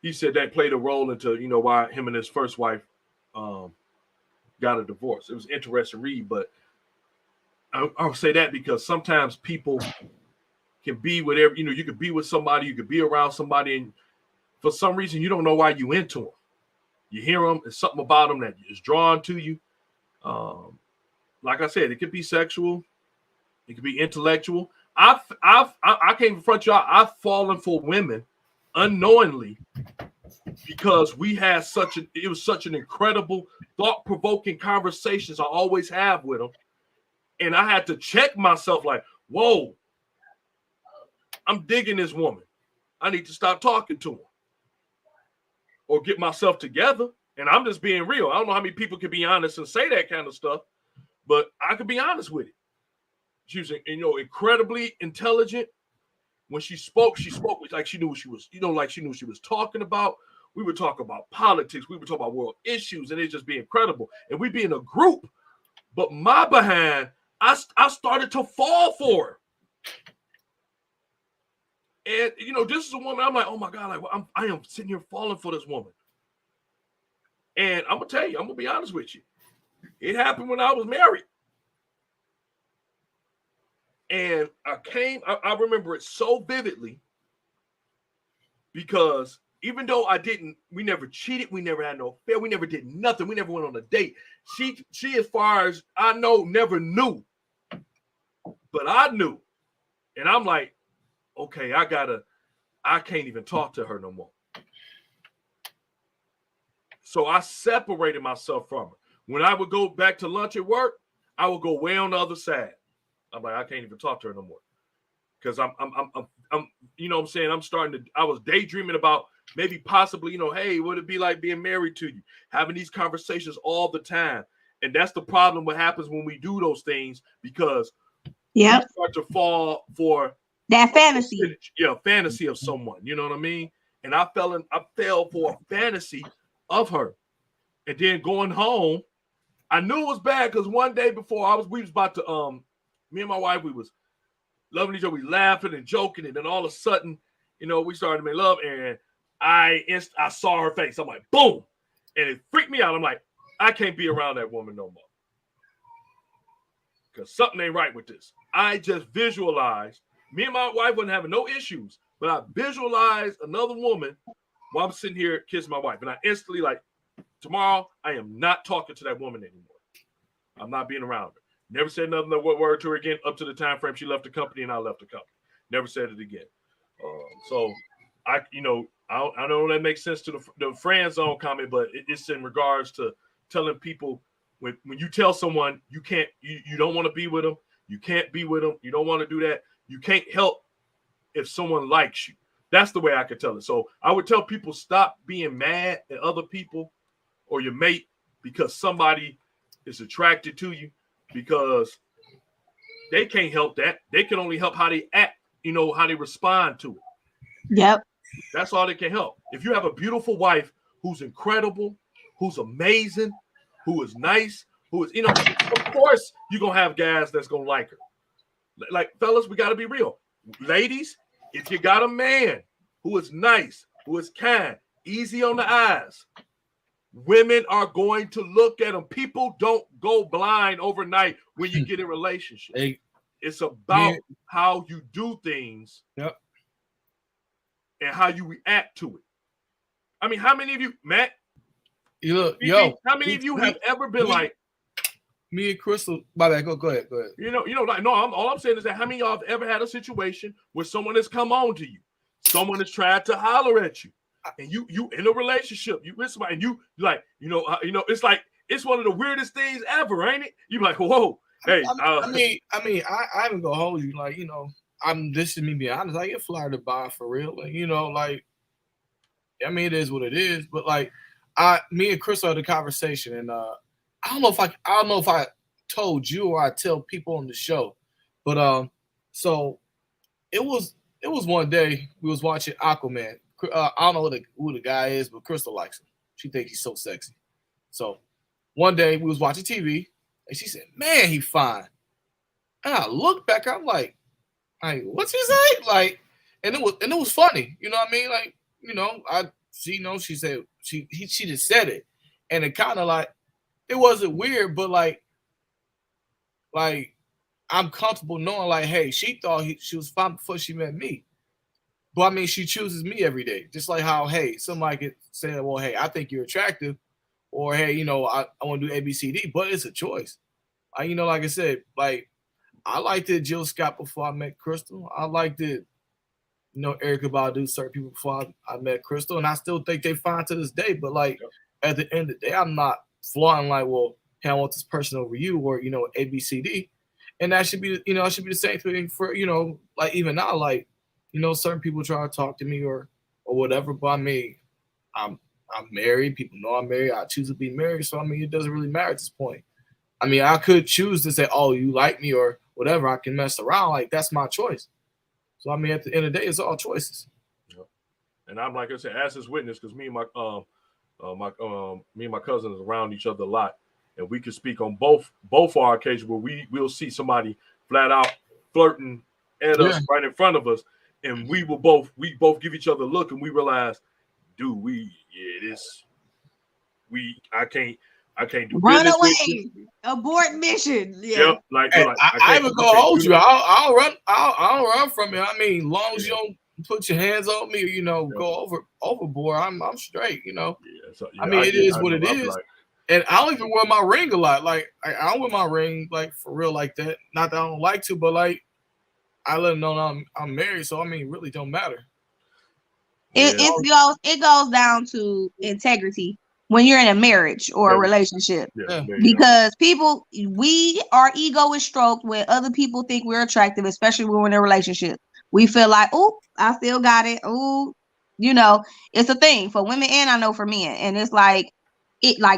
he said that played a role into why him and his first wife got a divorce. It was an interesting read, but I'll say that because sometimes people can be whatever you could be with somebody, you could be around somebody, and for some reason you don't know why you into them. You hear them, there's something about them that is drawn to you. Like I said, it could be sexual, it could be intellectual. I can't confront y'all. I've fallen for women unknowingly because we had it was such an incredible, thought-provoking conversations I always have with them, and I had to check myself like, whoa, I'm digging this woman. I need to stop talking to her. Or get myself together, and I'm just being real. I don't know how many people can be honest and say that kind of stuff, but I could be honest with it. She was, incredibly intelligent. When she spoke like she knew what she was, like she knew what she was talking about. We would talk about politics. We would talk about world issues, and it'd just be incredible. And we'd be in a group, but my behind, I started to fall for her. And, this is a woman, I'm like, oh my God, I am sitting here falling for this woman. And I'm going to tell you, I'm going to be honest with you. It happened when I was married. And I remember it so vividly because even though we never cheated, we never had no affair, we never did nothing, we never went on a date. She as far as I know, never knew. But I knew. And I'm like, okay, I can't even talk to her no more. So I separated myself from her. When I would go back to lunch at work, I would go way on the other side. I'm like, I can't even talk to her no more. Because I'm you know what I'm saying? I was daydreaming about maybe possibly, hey, would it be like being married to you? Having these conversations all the time. And that's the problem what happens when we do those things, because we start to fall for that fantasy. Fantasy of someone. You know what I mean? And I fell for a fantasy of her. And then going home, I knew it was bad because one day before we was about to me and my wife, we was loving each other, we laughing and joking, and then all of a sudden, we started to make love, and I saw her face. I'm like, boom, and it freaked me out. I'm like, I can't be around that woman no more because something ain't right with this. I just visualized me and my wife wasn't having no issues, but I visualized another woman while I'm sitting here kissing my wife, and I instantly like, tomorrow I am not talking to that woman anymore. I'm not being around her. Never said another word to her again up to the time frame she left the company and I left the company. Never said it again. So I know that makes sense to the friend zone comment, but it's in regards to telling people when you tell someone you don't want to be with them, you can't be with them, you don't want to do that, you can't help if someone likes you. That's the way I could tell it. So I would tell people, stop being mad at other people or your mate because somebody is attracted to you, because they can't help that. They can only help how they act, how they respond to it. Yep. That's all they can help. If you have a beautiful wife who's incredible, who's amazing, who is nice, who is, of course you're going to have guys that's going to like her. Like, fellas, we got to be real. Ladies, if you got a man who is nice, who is kind, easy on the eyes, women are going to look at them. People don't go blind overnight when you get in relationships. It's about how you do things and how you react to it. I mean, how many of you, Matt? How many of you have ever been like me and Crystal? My bad. Go ahead. All I'm saying is that how many of y'all have ever had a situation where someone has come on to you, someone has tried to holler at you, and you in a relationship, you with somebody, and you like, it's like it's one of the weirdest things ever, ain't it? You like, whoa, hey. I haven't gonna hold you, like, this is me being honest. I get flattered by for real, and it is what it is. But like, me and Chris had a conversation, and I don't know if I told you or I tell people on the show, but so it was one day we was watching Aquaman. I don't know who the guy is, but Crystal likes him. She thinks he's so sexy. So one day we was watching TV, and she said, "Man, he fine." And I looked back, I'm like, what's he say? Like, and it was funny. You know what I mean? Like, she said she just said it, and it kind of like, it wasn't weird, but like I'm comfortable knowing, like, hey, she thought she was fine before she met me. But I mean, she chooses me every day. Just like how, hey, somebody could say, well, hey, I think you're attractive, or hey, I want to do ABCD, but it's a choice. Like I said, like, I liked it Jill Scott before I met Crystal. I liked it, Erykah Badu, certain people before I met Crystal, and I still think they fine to this day. But like, at the end of the day, I'm not flaunting like, well, hey, I want this person over you, or ABCD, and that should be, it should be the same thing for, like, even now, like, certain people try to talk to me or whatever, but I mean, I'm married. People know I'm married. I choose to be married, so I mean, it doesn't really matter at this point. I mean, I could choose to say, oh, you like me or whatever. I can mess around. Like, that's my choice. So I mean, at the end of the day, it's all choices. Yeah. And I'm, like I said, as his witness, because me and my cousins around each other a lot, and we can speak on both our occasions where we'll see somebody flat out flirting at us right in front of us, and we both give each other a look, and we realize, dude, I can't do run business away, with you. abort mission. Yeah, like I even gonna hold you. I'll run from you. I mean, long as you don't put your hands on me or go overboard, I'm straight. Yeah, I mean, it is what it is. Like, and I don't even wear my ring a lot. Like, I don't wear my ring like for real like that. Not that I don't like to, but like, I let them know I'm married. So I mean, it really don't matter. It goes down to integrity. when you're in a marriage or a Marriage. relationship. Yeah, Yeah. there you go. Because our ego is stroked when other people think we're attractive, especially when we're in a relationship. We feel like, oh, I still got it. Oh, it's a thing for women and I know for men. And it's like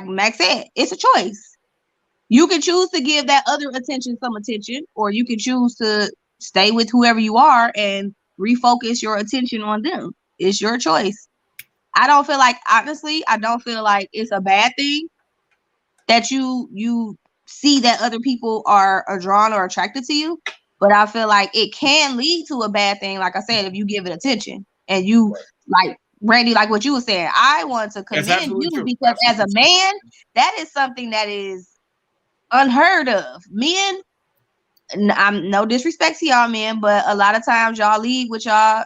Max said, it's a choice. You can choose to give that other attention some attention, or you can choose to stay with whoever you are and refocus your attention on them. It's your choice. Honestly, I don't feel like it's a bad thing that you see that other people are drawn or attracted to you, but I feel like it can lead to a bad thing, like I said, if you give it attention. And you, like Randy, like what you were saying, I want to That's commend absolutely you true. because as a Absolutely true. man, that is something that is unheard of. Men, I'm no disrespect to y'all men, but a lot of times y'all lead with y'all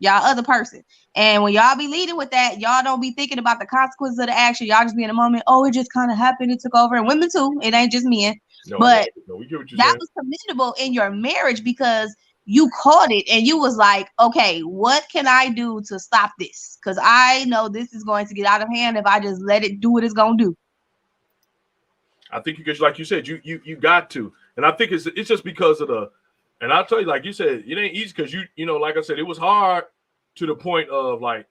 other person. And when y'all be leading with that, y'all don't be thinking about the consequences of the action. Y'all just be in a moment, oh, it just kind of happened, it took over. And women too, it ain't just men. But we get what you're that saying. was commendable in your marriage because you caught it and you was like, okay, what can I do to stop this? Because I know this is going to get out of hand if I just let it do what it's gonna do. I think you, like you said, you got to, and I think it's just because of and I'll tell you, like you said, it ain't easy because like I said, it was hard to the point of like,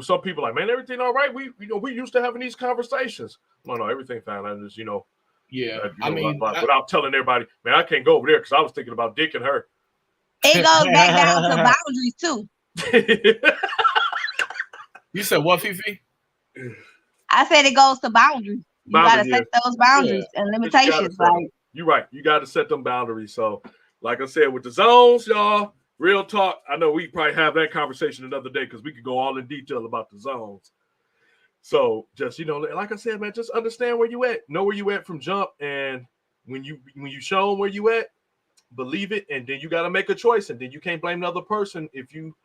some people like, man, everything all right. We used to having these conversations. No, everything fine. I just Yeah. without telling everybody, man, I can't go over there because I was thinking about Dick and her. It goes back down to boundaries too. You said what, Fifi? I said it goes to boundaries. You got to set those boundaries and limitations. Like, you're right. You got to set them boundaries. So, like I said, with the zones, y'all, real talk. I know we probably have that conversation another day because we could go all in detail about the zones. So, just like I said, man, just understand where you at. Know where you at from jump, and when you show them where you at, believe it, and then you got to make a choice, and then you can't blame the other person if you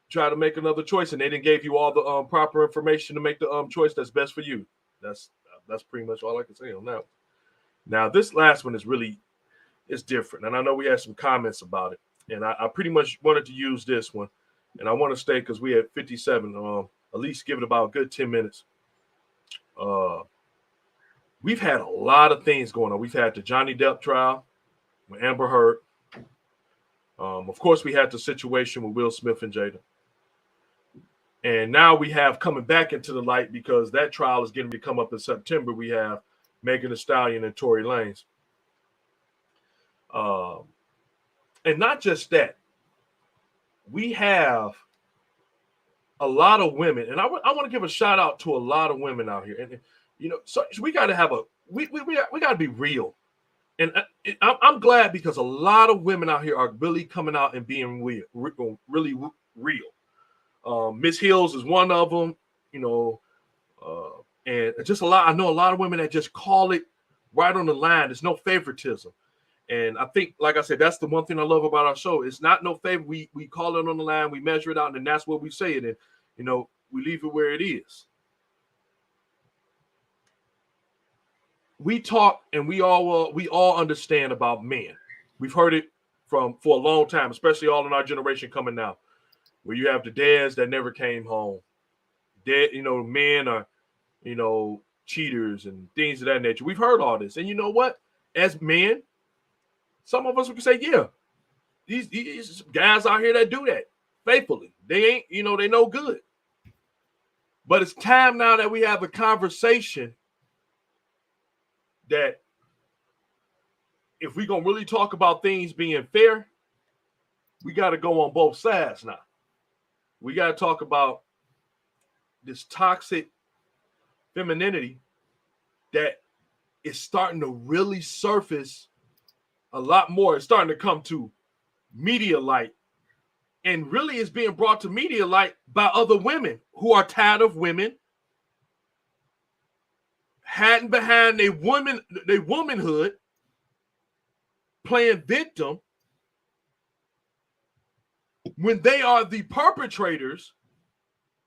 try to make another choice and they didn't give you all the proper information to make the choice that's best for you. That's pretty much all I can say on that. Now, this last one is different, and I know we had some comments about it, and I pretty much wanted to use this one, and I want to stay because we had 57. At least give it about a good 10 minutes. We've had a lot of things going on. We've had the Johnny Depp trial with Amber Heard. Of course, we had the situation with Will Smith and Jada. And now we have coming back into the light because that trial is getting to come up in September. We have Megan Thee Stallion and Tory Lanez. And not just that. We have a lot of women, and I want to give a shout out to a lot of women out here. And so we got to have we got to be real. And I'm glad because a lot of women out here are really coming out and being really real. Miss Hills is one of them, and just a lot. I know a lot of women that just call it right on the line. There's no favoritism. And I think, like I said, that's the one thing I love about our show. It's not no favor. We call it on the line, we measure it out, and that's what we say it. And, we leave it where it is. We talk and we all understand about men. We've heard it for a long time, especially all in our generation coming now, where you have the dads that never came home. Men are, cheaters and things of that nature. We've heard all this. And you know what? As men, some of us would say, yeah, these guys out here that do that faithfully. They ain't, they no good. But it's time now that we have a conversation that if we're going to really talk about things being fair, we got to go on both sides now. We got to talk about this toxic femininity that is starting to really surface a lot more. It's starting to come to media light, and really is being brought to media light by other women who are tired of women hiding behind their womanhood, playing victim when they are the perpetrators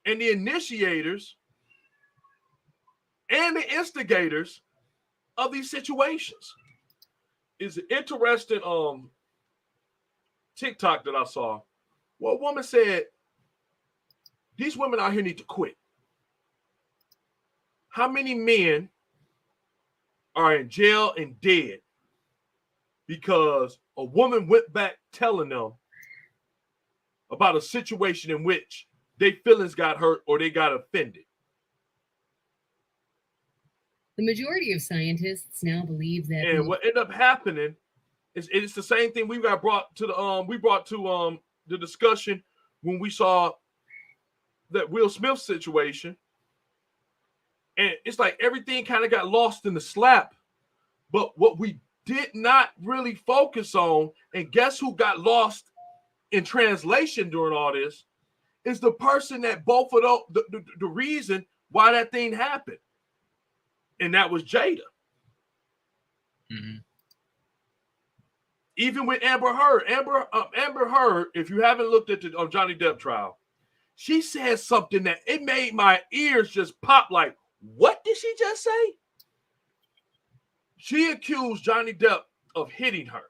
and the initiators and the instigators of these situations. It's an interesting TikTok that I saw. Well, a woman said, these women out here need to quit. how many men are in jail and dead because a woman went back telling them about a situation in which their feelings got hurt or they got offended? The majority of scientists now believe that. And what ended up happening is it's the same thing we got brought to the discussion when we saw that Will Smith situation. And it's like everything kind of got lost in the slap. But what we did not really focus on, and guess who got lost in translation during all this, is the person that both of those, the reason why that thing happened. And that was Jada. Mm-hmm. Even with Amber Heard, Amber Heard, if you haven't looked at the Johnny Depp trial, she said something that it made my ears just pop like, what did she just say? She accused Johnny Depp of hitting her.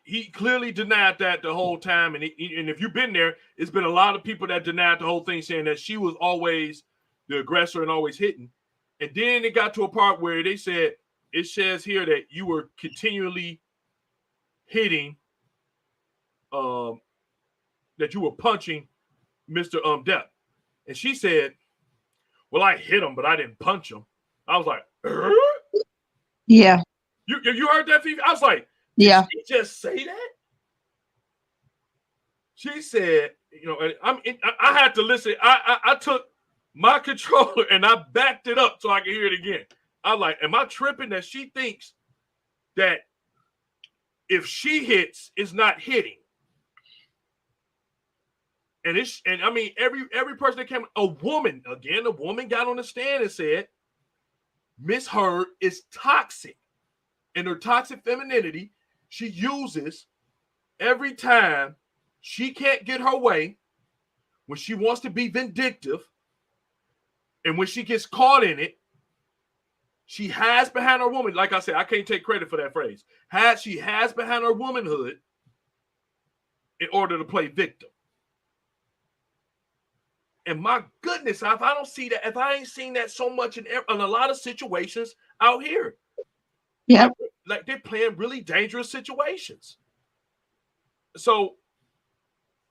He clearly denied that the whole time. And if you've been there, it's been a lot of people that denied the whole thing, saying that she was always the aggressor and always hitting. And then it got to a part where they said, it says here that you were continually hitting, that you were punching Mr. Depp. And she said, well, I hit him, but I didn't punch him. I was like, Yeah. You heard that, Fifi? I was like, Yeah. did she just say that? She said, you know, I had to listen. I took my controller and I backed it up so I could hear it again. I was like, am I tripping that she thinks that if she hits, it's not hitting? And I mean, every person that came, a woman got on the stand and said, Miss Heard is toxic. And her toxic femininity, she uses every time she can't get her way, when she wants to be vindictive, and when she gets caught in it, she hides behind her woman. Like I said, I can't take credit for that phrase. She hides behind her womanhood in order to play victim. And my goodness, if I don't see that, if I ain't seen that so much in a lot of situations out here, Yeah. like they're playing really dangerous situations. So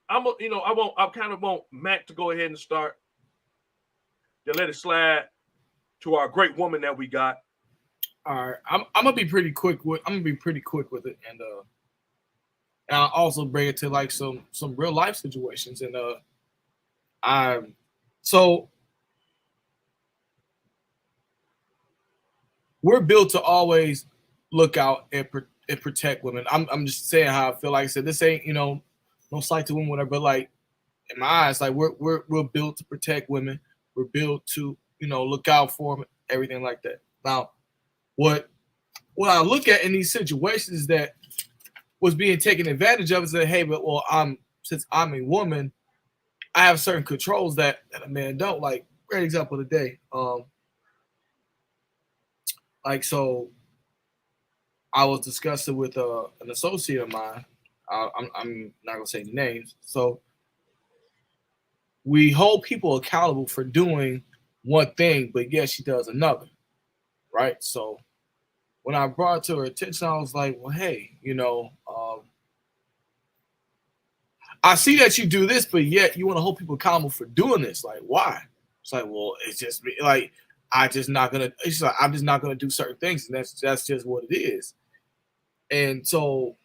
I kind of want Mac to go ahead and start. Then let it slide to our great woman that we got. All right, I'm gonna be pretty quick with it, and I'll also bring it to like some real life situations, and so we're built to always look out and protect women. I'm just saying how I feel. Like I said, this ain't no slight to women, whatever, but like in my eyes, like we're built to protect women. We're built to look out for them, everything like that. Now, what I look at in these situations is that what's being taken advantage of is that, hey, but since I'm a woman, I have certain controls that a man don't. Like, great example today. So I was discussing with an associate of mine. I'm not gonna say any names. So we hold people accountable for doing one thing, but yet she does another, right? So when I brought it to her attention, I was like, well, hey, I see that you do this, but yet you want to hold people accountable for doing this. Like, why? It's like, well, it's just like I'm just not gonna do certain things, and that's just what it is. And so,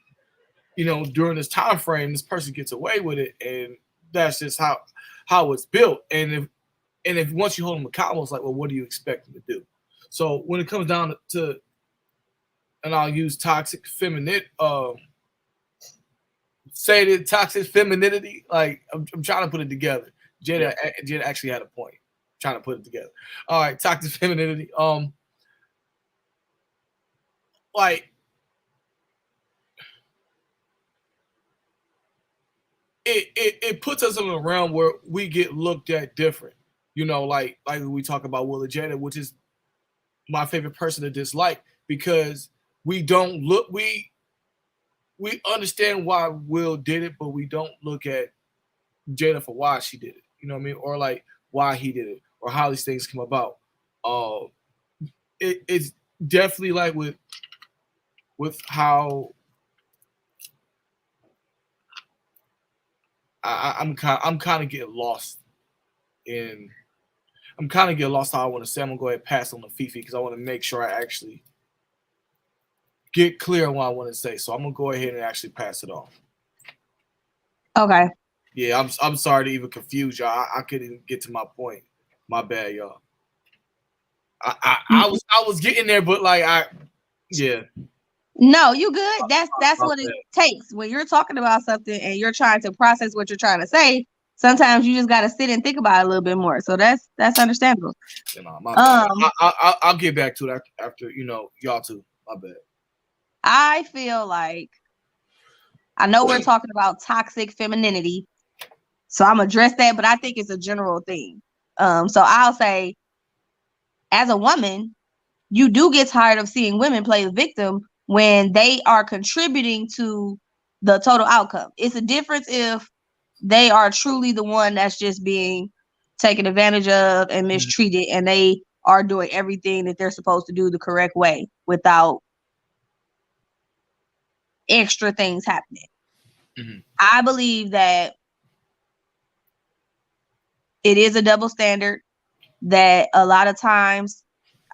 during this time frame, this person gets away with it, and that's just how it's built. And if once you hold them accountable, it's like, well, what do you expect them to do? So when it comes down to and I'll use toxic femininity, toxic femininity. Like I'm trying to put it together. Jada actually had a point. I'm trying to put it together. All right, toxic femininity. Like it puts us in a realm where we get looked at different. Like we talk about Will and Jada, which is my favorite person to dislike, because we don't look. We understand why Will did it, but we don't look at Jada for why she did it. You know what I mean? Or like why he did it. or how these things come about. It's definitely like with how I'm kind of getting lost in. I'm kind of getting lost how I want to say. I'm gonna go ahead and pass on to Fifi because I want to make sure I actually get clear on what I want to say. So I'm gonna go ahead and actually pass it off. Okay. Yeah, I'm sorry to even confuse y'all. I couldn't even get to my point. My bad, y'all. I was getting there, but yeah. No, you good. That's My what it bad. takes when you're talking about something and you're trying to process what you're trying to say. Sometimes you just got to sit and think about it a little bit more. So that's understandable. You know, my bad. Um, I'll get back to it after y'all too. My bad. I feel like I know we're talking about toxic femininity, so I'm gonna address that, but I think it's a general thing. So I'll say, as a woman, you do get tired of seeing women play the victim when they are contributing to the total outcome. It's a difference if they are truly the one that's just being taken advantage of and mistreated, and they are doing everything that they're supposed to do the correct way without extra things happening. Mm-hmm. I believe that it is a double standard, that a lot of times,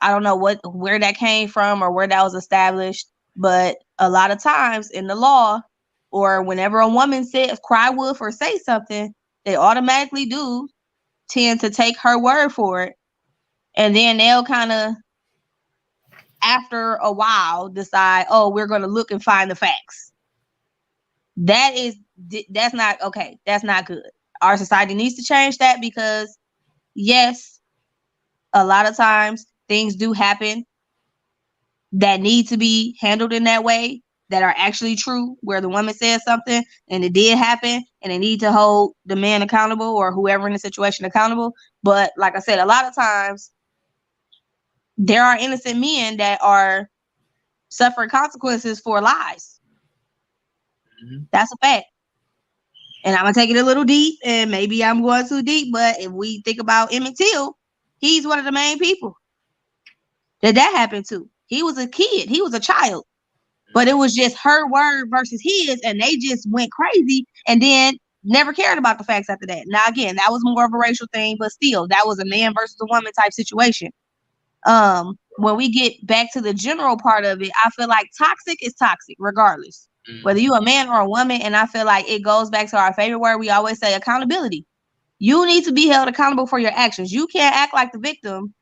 I don't know where that came from or where that was established, but a lot of times in the law, or whenever a woman says cry wolf or say something, they automatically do tend to take her word for it, and then they'll kind of, after a while, decide, oh, we're going to look and find the facts. That's not okay. That's not good. Our society needs to change that, because yes, a lot of times things do happen that need to be handled in that way, that are actually true, where the woman says something and it did happen and they need to hold the man accountable or whoever in the situation accountable. But like I said, a lot of times there are innocent men that are suffering consequences for lies. Mm-hmm. That's a fact. And I'm going to take it a little deep, and maybe I'm going too deep, but if we think about Emmett Till, he's one of the main people that happened to. He was a kid. He was a child. But it was just her word versus his, and they just went crazy and then never cared about the facts after that. Now, again, that was more of a racial thing, but still, that was a man versus a woman type situation. When we get back to the general part of it, I feel like toxic is toxic regardless, whether you a man or a woman. And I feel like it goes back to our favorite word. We always say accountability. You need to be held accountable for your actions. You can't act like the victim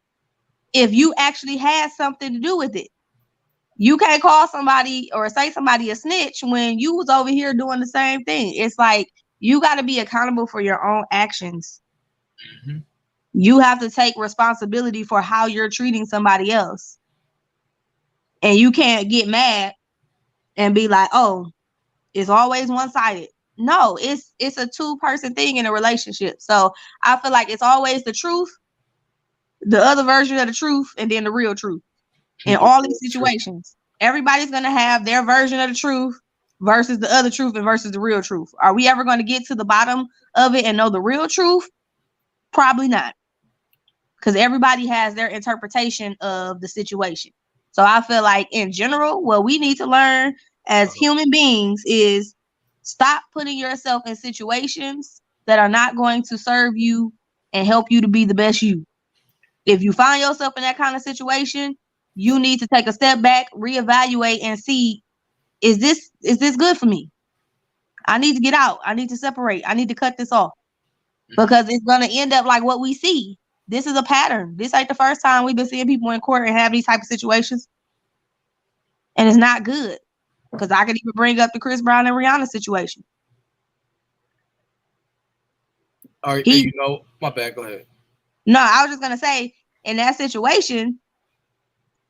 if you actually had something to do with it. You can't call somebody or say somebody a snitch when you was over here doing the same thing. It's like, you got to be accountable for your own actions. Mm-hmm. You have to take responsibility for how you're treating somebody else. And you can't get mad and be like, oh, it's always one-sided. No, it's a two-person thing in a relationship. So I feel like it's always the truth, the other version of the truth, and then the real truth. In all these situations, everybody's going to have their version of the truth versus the other truth and versus the real truth. Are we ever going to get to the bottom of it and know the real truth? Probably not. Because everybody has their interpretation of the situation. So I feel like in general, what we need to learn as human beings is stop putting yourself in situations that are not going to serve you and help you to be the best you. If you find yourself in that kind of situation, you need to take a step back, reevaluate, and see, is this good for me? I need to get out. I need to separate. I need to cut this off, because it's going to end up like what we see. This is a pattern. This ain't the first time we've been seeing people in court and have these type of situations. And it's not good, because I could even bring up the Chris Brown and Rihanna situation. All right, my bad. Go ahead. No, I was just going to say, in that situation,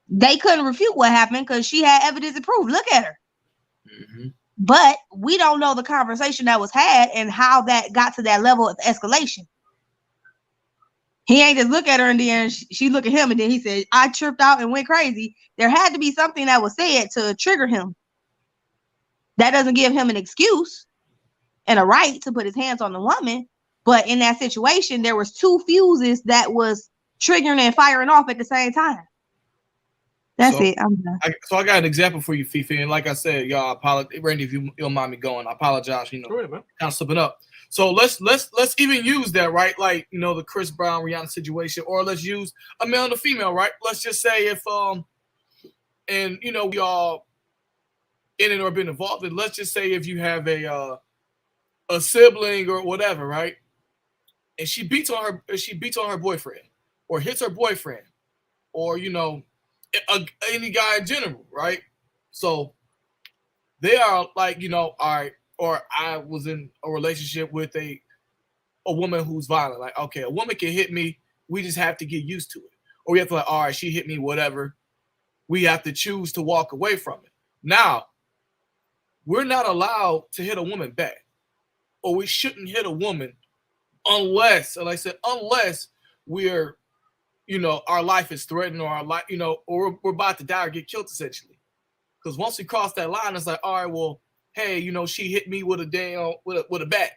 they couldn't refute what happened because she had evidence and proof. Look at her. Mm-hmm. But we don't know the conversation that was had and how that got to that level of escalation. He ain't just look at her and then she look at him and then he said, I tripped out and went crazy. There had to be something that was said to trigger him. That doesn't give him an excuse and a right to put his hands on the woman, But in that situation, there was 2 fuses that was triggering and firing off at the same time. That's it. I'm done. So I got an example for you, Fifi. And like I said, y'all, apologize, Randy, if you don't mind me going, I apologize. You know, Go ahead, man. kind of slipping up. So let's even use that, right? Like, you know, the Chris Brown Rihanna situation, or let's use a male and a female, right? Let's just say if and you know, we all in it or been involved in. Let's just say if you have a sibling or whatever, right? And she beats on her boyfriend, or hits her boyfriend, or you know, any guy in general, right? So they are like, you know, all right. Or I was in a relationship with a woman who's violent. Like, okay, a woman can hit me. We just have to get used to it. Or we have to like, all right, she hit me, whatever. We have to choose to walk away from it. Now, we're not allowed to hit a woman back. Or we shouldn't hit a woman unless, like I said, unless we're, you know, our life is threatened, or our life, you know, or we're about to die or get killed, essentially. Because once we cross that line, it's like, all right, well, hey, you know, she hit me with a damn with a bat,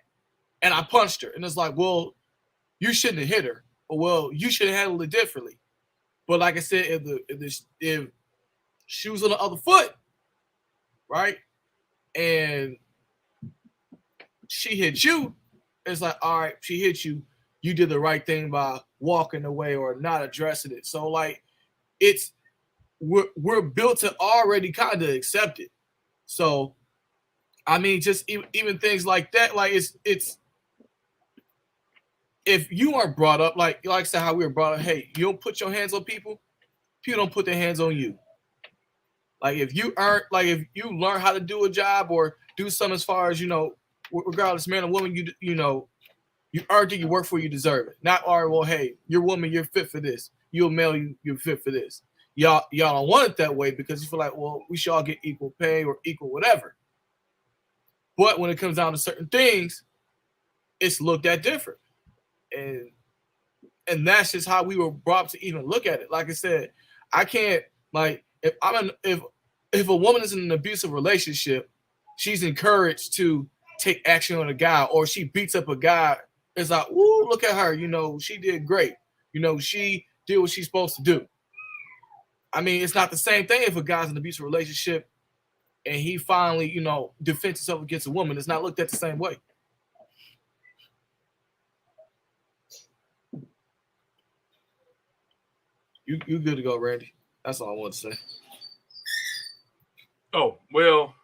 and I punched her, and it's like, well, you shouldn't have hit her, or well, you should have handled it differently. But like I said, if she was on the other foot, right, and she hit you, it's like, all right, she hit you, you did the right thing by walking away or not addressing it. So like, we're built to already kind of accept it. So I mean, just even things like that, like it's if you aren't brought up like I said, how we were brought up, hey, you don't put your hands on people, people don't put their hands on you. Like if you learn how to do a job or do something as far as, you know, regardless, man or woman, you know, you earned it, you work for it, you deserve it. Not, all right, well, hey, you're a woman, you're fit for this. You're a male, you're fit for this. Y'all don't want it that way because you feel like, well, we should all get equal pay or equal whatever. But when it comes down to certain things, it's looked at different. And that's just how we were brought up to even look at it. Like I said, I can't, like, if a woman is in an abusive relationship, she's encouraged to take action on a guy, or she beats up a guy. It's like, ooh, look at her. You know, she did great. You know, she did what she's supposed to do. I mean, it's not the same thing if a guy's in an abusive relationship and he finally, you know, defends himself against a woman. It's not looked at the same way. You good to go, Randy. That's all I want to say. Oh, well,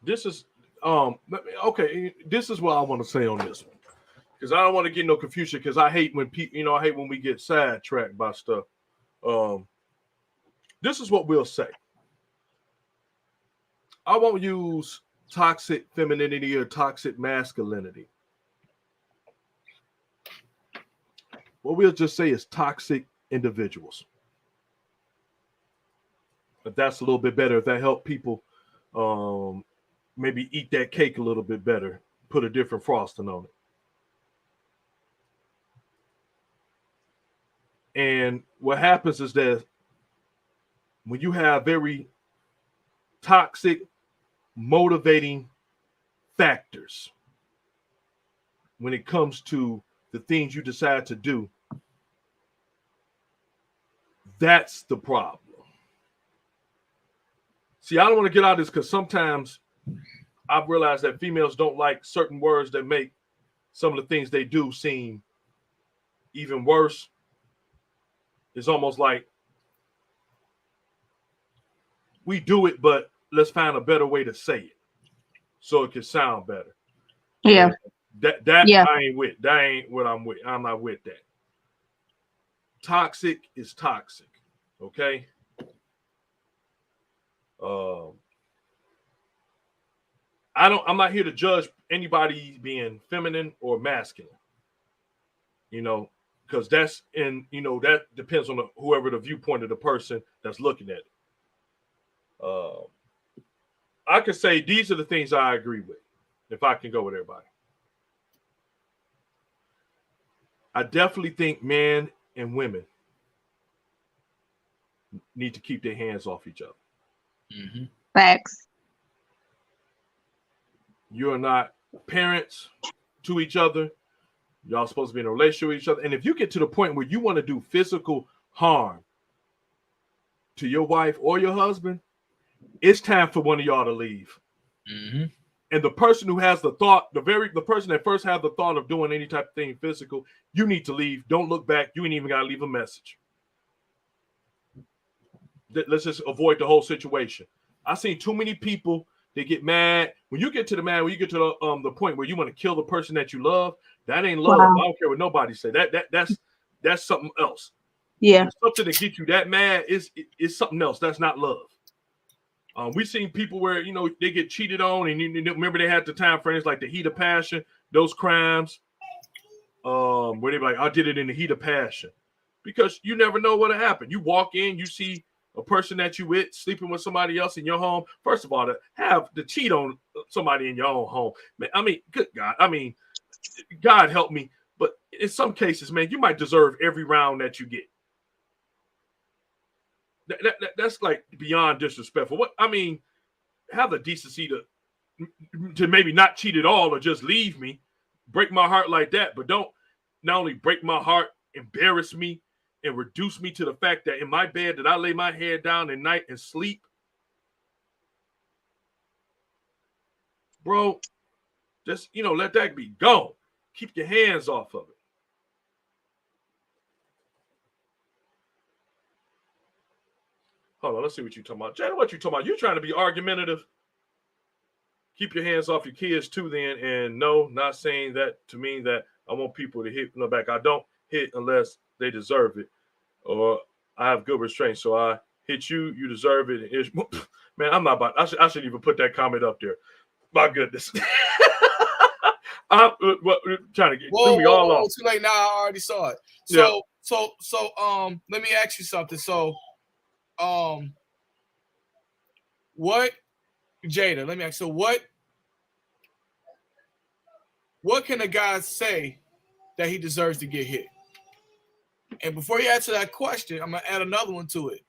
this is okay. This is what I want to say on this one, because I don't want to get no confusion. Because I hate when people, you know, I hate when we get sidetracked by stuff. This is what we'll say. I won't use toxic femininity or toxic masculinity. What we'll just say is toxic individuals. But that's a little bit better. If that help people maybe eat that cake a little bit better, put a different frosting on it. And what happens is that when you have very toxic, motivating factors when it comes to the things you decide to do, that's the problem. See, I don't want to get out of this because sometimes I've realized that females don't like certain words that make some of the things they do seem even worse. It's almost like we do it, but let's find a better way to say it so it can sound better. Yeah. That Yeah. I ain't with. That ain't what I'm with. I'm not with that. Toxic is toxic. Okay. I'm not here to judge anybody being feminine or masculine. You know, because that's that depends on whoever the viewpoint of the person that's looking at it. I could say these are the things I agree with, if I can go with everybody. I definitely think men and women need to keep their hands off each other. Mm-hmm. Facts. You are not parents to each other. Y'all supposed to be in a relationship with each other. And if you get to the point where you want to do physical harm to your wife or your husband, it's time for one of y'all to leave. Mm-hmm. And the person who has the thought, the person that first had the thought of doing any type of thing physical, you need to leave. Don't look back. You ain't even got to leave a message. Let's just avoid the whole situation. I've seen too many people, they get mad. When you get to the point where you want to kill the person that you love, that ain't love. Wow. I don't care what nobody say. That's something else. Yeah. Something that gets you that mad is something else. That's not love. We've seen people where, they get cheated on, and you remember they had the time frames like the heat of passion, those crimes, where they be like, I did it in the heat of passion. Because you never know what'll happen. You walk in, you see a person that you with sleeping with somebody else in your home. First of all, to cheat on somebody in your own home, man, I mean, good God. I mean, God help me. But in some cases, man, you might deserve every round that you get. That's like beyond disrespectful. What I mean, have the decency to maybe not cheat at all or just leave me, break my heart like that, but don't not only break my heart, embarrass me, and reduce me to the fact that in my bed that I lay my head down at night and sleep. Bro, just let that be gone. Keep your hands off of it. Hold on, let's see what you're talking about. Jada, what you talking about? You trying to be argumentative? Keep your hands off your kids too then. And no, not saying that to mean that I want people to hit in the back. I don't hit unless they deserve it. Or I have good restraint. So I hit you, you deserve it. Man, I'm not about, I should even put that comment up there. My goodness. I'm trying to get threw me all off. Too late now. I already saw it. So let me ask you something. So what, Jada, let me ask you, so what can a guy say that he deserves to get hit? And before you answer that question, I'm gonna add another one to it.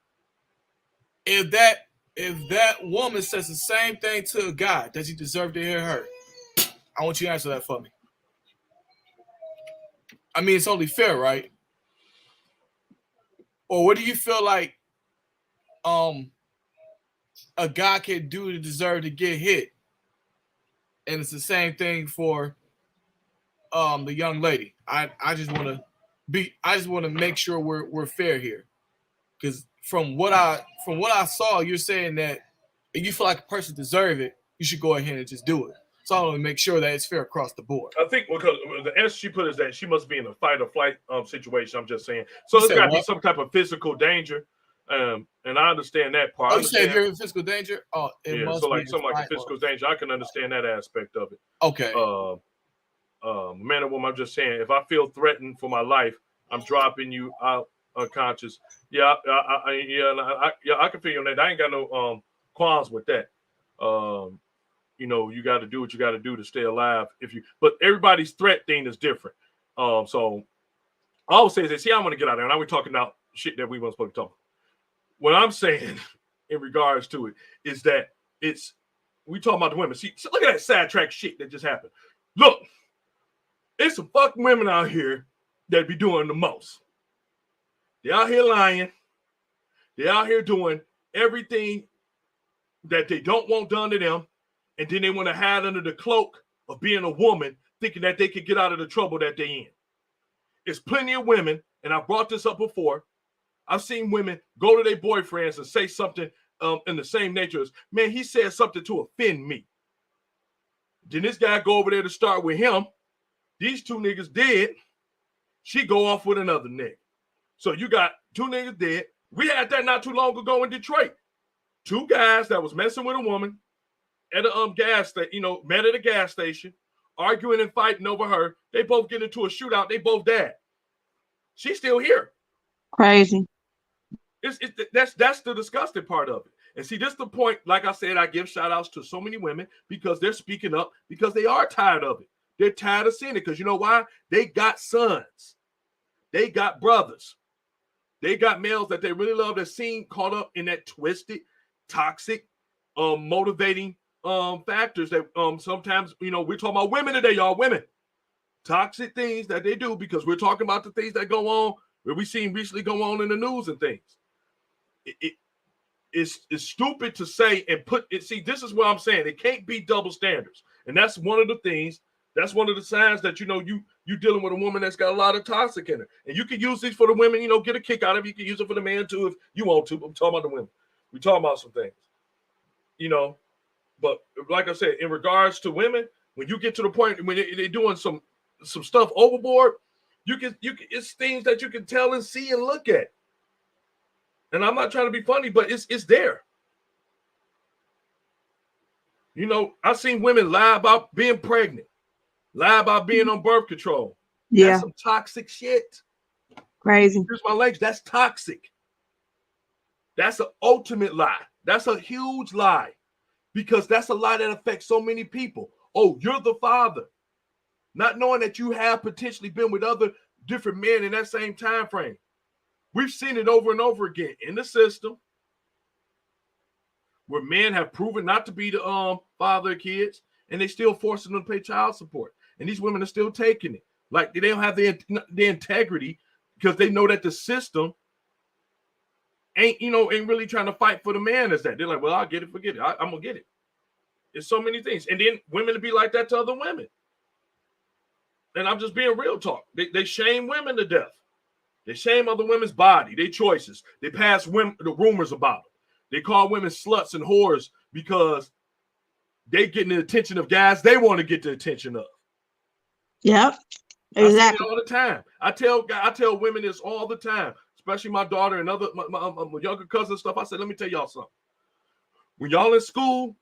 If that woman says the same thing to a guy, does he deserve to hear her? I want you to answer that for me. I mean, it's only fair, right? Or what do you feel like a guy can do to deserve to get hit? And it's the same thing for the young lady. I just want to make sure we're fair here, because from what I saw, you're saying that if you feel like a person deserves it, you should go ahead and just do it. So I want to make sure that it's fair across the board. I think because the answer she put is that she must be in a fight or flight situation. I'm just saying. So there's got to be some type of physical danger. And I understand that part. Oh, you say if you're in physical danger? Oh, it must so be like something like a physical danger, I can understand that aspect of it. Okay. Man or woman, I'm just saying, if I feel threatened for my life, I'm dropping you out unconscious. Yeah, I can feel you on that. I ain't got no qualms with that. You got to do what you got to do to stay alive. But everybody's threat thing is different. So I always say this. See, I'm gonna get out of there. Now we're talking about shit that we weren't supposed to talk about. What I'm saying in regards to it is that we talking about the women. See, so look at that sidetrack shit that just happened. Look, there's some fucking women out here that be doing the most. They're out here lying. They're out here doing everything that they don't want done to them. And then they want to hide under the cloak of being a woman, thinking that they could get out of the trouble that they're in. There's plenty of women, and I brought this up before. I've seen women go to their boyfriends and say something in the same nature as, man, he said something to offend me. Then this guy go over there to start with him. These two niggas dead. She go off with another nigga. So you got two niggas dead. We had that not too long ago in Detroit. Two guys that was messing with a woman at a gas station, met at a gas station, arguing and fighting over her. They both get into a shootout. They both died. She's still here. Crazy. That's the disgusting part of it. And see, this is the point. Like I said, I give shout outs to so many women because they're speaking up because they are tired of it. They're tired of seeing it because you know why? They got sons. They got brothers. They got males that they really love that seem caught up in that twisted, toxic motivating factors that sometimes, you know, we're talking about women today, y'all. Women, toxic things that they do, because we're talking about the things that go on where we seen recently go on in the news and things. It's stupid to say and put it. See, this is what I'm saying. It can't be double standards, and that's one of the things. That's one of the signs that, you know, you dealing with a woman that's got a lot of toxic in her, and you can use these for the women. You know, get a kick out of it. You can use it for the man too if you want to. I'm talking about the women. We're talking about some things, you know. But like I said, in regards to women, when you get to the point when they're doing some stuff overboard, you can it's things that you can tell and see and look at. And I'm not trying to be funny, but it's there. You know, I've seen women lie about being pregnant, lie about being on birth control. Yeah. That's some toxic shit. Crazy. Here's my legs. That's toxic. That's an ultimate lie. That's a huge lie, because that's a lie that affects so many people. Oh, you're the father. Not knowing that you have potentially been with other different men in that same time frame. We've seen it over and over again in the system where men have proven not to be the father of kids, and they still forcing them to pay child support. And these women are still taking it. Like, they don't have the integrity, because they know that the system ain't really trying to fight for the man as that. They're like, well, I'll get it, forget it. I'm going to get it. There's so many things. And then women to be like that to other women. And I'm just being real talk. They shame women to death. They shame other women's body, their choices. They pass the rumors about them. They call women sluts and whores because they getting the attention of guys they want to get the attention of. Yep, exactly. I see it all the time. I tell women this all the time, especially my daughter and other my younger cousins and stuff. I said, let me tell y'all something. When y'all in school,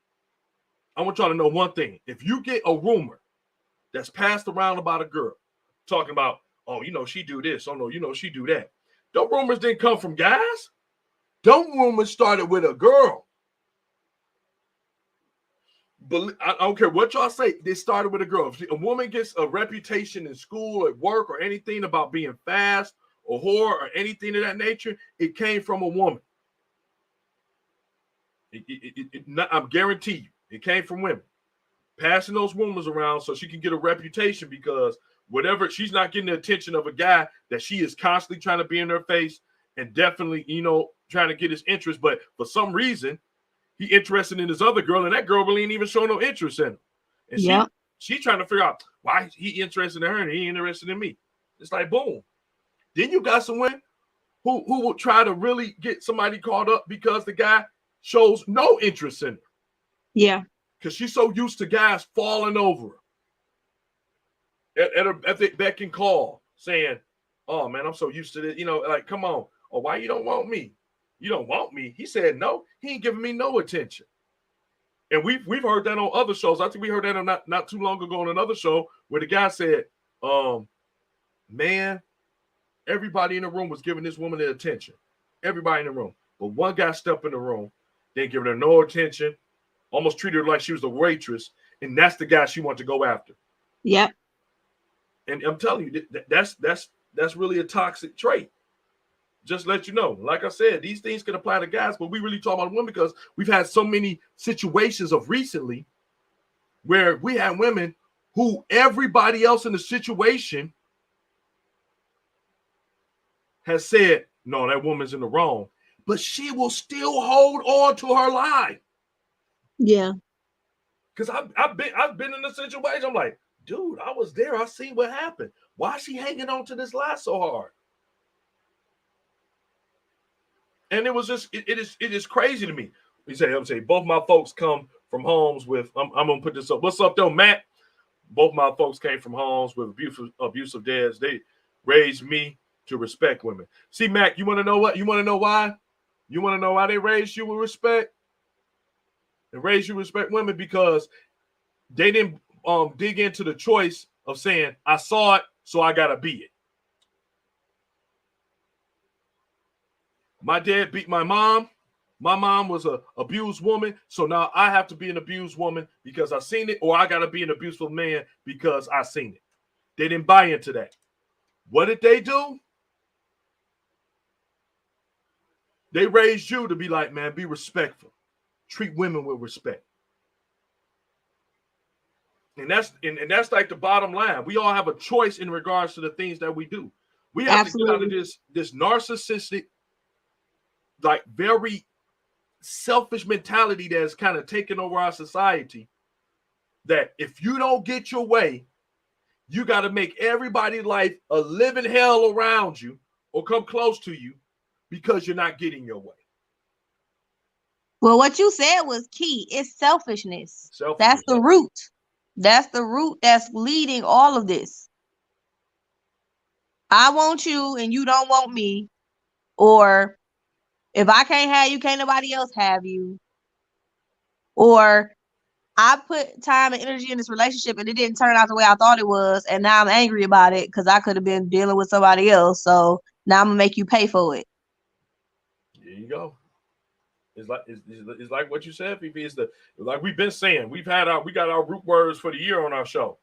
I want y'all to know one thing. If you get a rumor that's passed around about a girl, talking about, oh, you know, she do this. Oh, no, you know, she do that. Those rumors didn't come from guys. Those rumors started with a girl. But I don't care what y'all say. They started with a girl. If a woman gets a reputation in school, at work, or anything about being fast or whore or anything of that nature, it came from a woman. I guarantee you, it came from women. Passing those rumors around so she can get a reputation, because whatever, she's not getting the attention of a guy that she is constantly trying to be in her face and definitely, you know, trying to get his interest. But for some reason, he interested in this other girl, and that girl really ain't even showing no interest in him. And she trying to figure out why he interested in her and he interested in me. It's like, boom. Then you got some women who will try to really get somebody caught up because the guy shows no interest in her. Yeah. Because she's so used to guys falling over her at the beck and call, saying, oh, man, I'm so used to this. You know, like, come on. Oh, why you don't want me? You don't want me? He said no. He ain't giving me no attention. And we've heard that on other shows. I think we heard that on not too long ago on another show where the guy said, man, everybody in the room was giving this woman the attention. Everybody in the room. But one guy stepped in the room, didn't give her no attention, almost treated her like she was a waitress, and that's the guy she wanted to go after. Yep. And I'm telling you, that's really a toxic trait. Just let you know. Like I said, these things can apply to guys, but we really talk about women because we've had so many situations of recently where we had women who everybody else in the situation has said, no, that woman's in the wrong, but she will still hold on to her lie. Yeah. Because I've been in a situation. I'm like, dude, I was there. I see what happened. Why is she hanging on to this lie so hard? And it was just, it is crazy to me. I'm saying both my folks come from homes with, I'm going to put this up. What's up though, Matt? Both my folks came from homes with abusive dads. They raised me to respect women. See, Mac, you want to know what? You want to know why? You want to know why they raised you with respect? They raised you to respect women because they didn't dig into the choice of saying, I saw it, so I got to be it. My dad beat my mom. My mom was an abused woman. So now I have to be an abused woman because I seen it, or I got to be an abusive man because I seen it. They didn't buy into that. What did they do? They raised you to be like, man, be respectful. treat women with respect. And that's like the bottom line. We all have a choice in regards to the things that we do. We have to get out of this narcissistic, like very selfish mentality that's kind of taken over our society. That if you don't get your way, you got to make everybody's life a living hell around you or come close to you because you're not getting your way. Well, what you said was key. It's selfishness. Selfishness. That's the root. That's the root that's leading all of this. I want you and you don't want me. Or if I can't have you, can't nobody else have you. Or I put time and energy in this relationship and it didn't turn out the way I thought it was. And now I'm angry about it because I could have been dealing with somebody else. So now I'm going to make you pay for it. There you go. It's like what you said, Fifi. It's like we've been saying. We got our root words for the year on our show.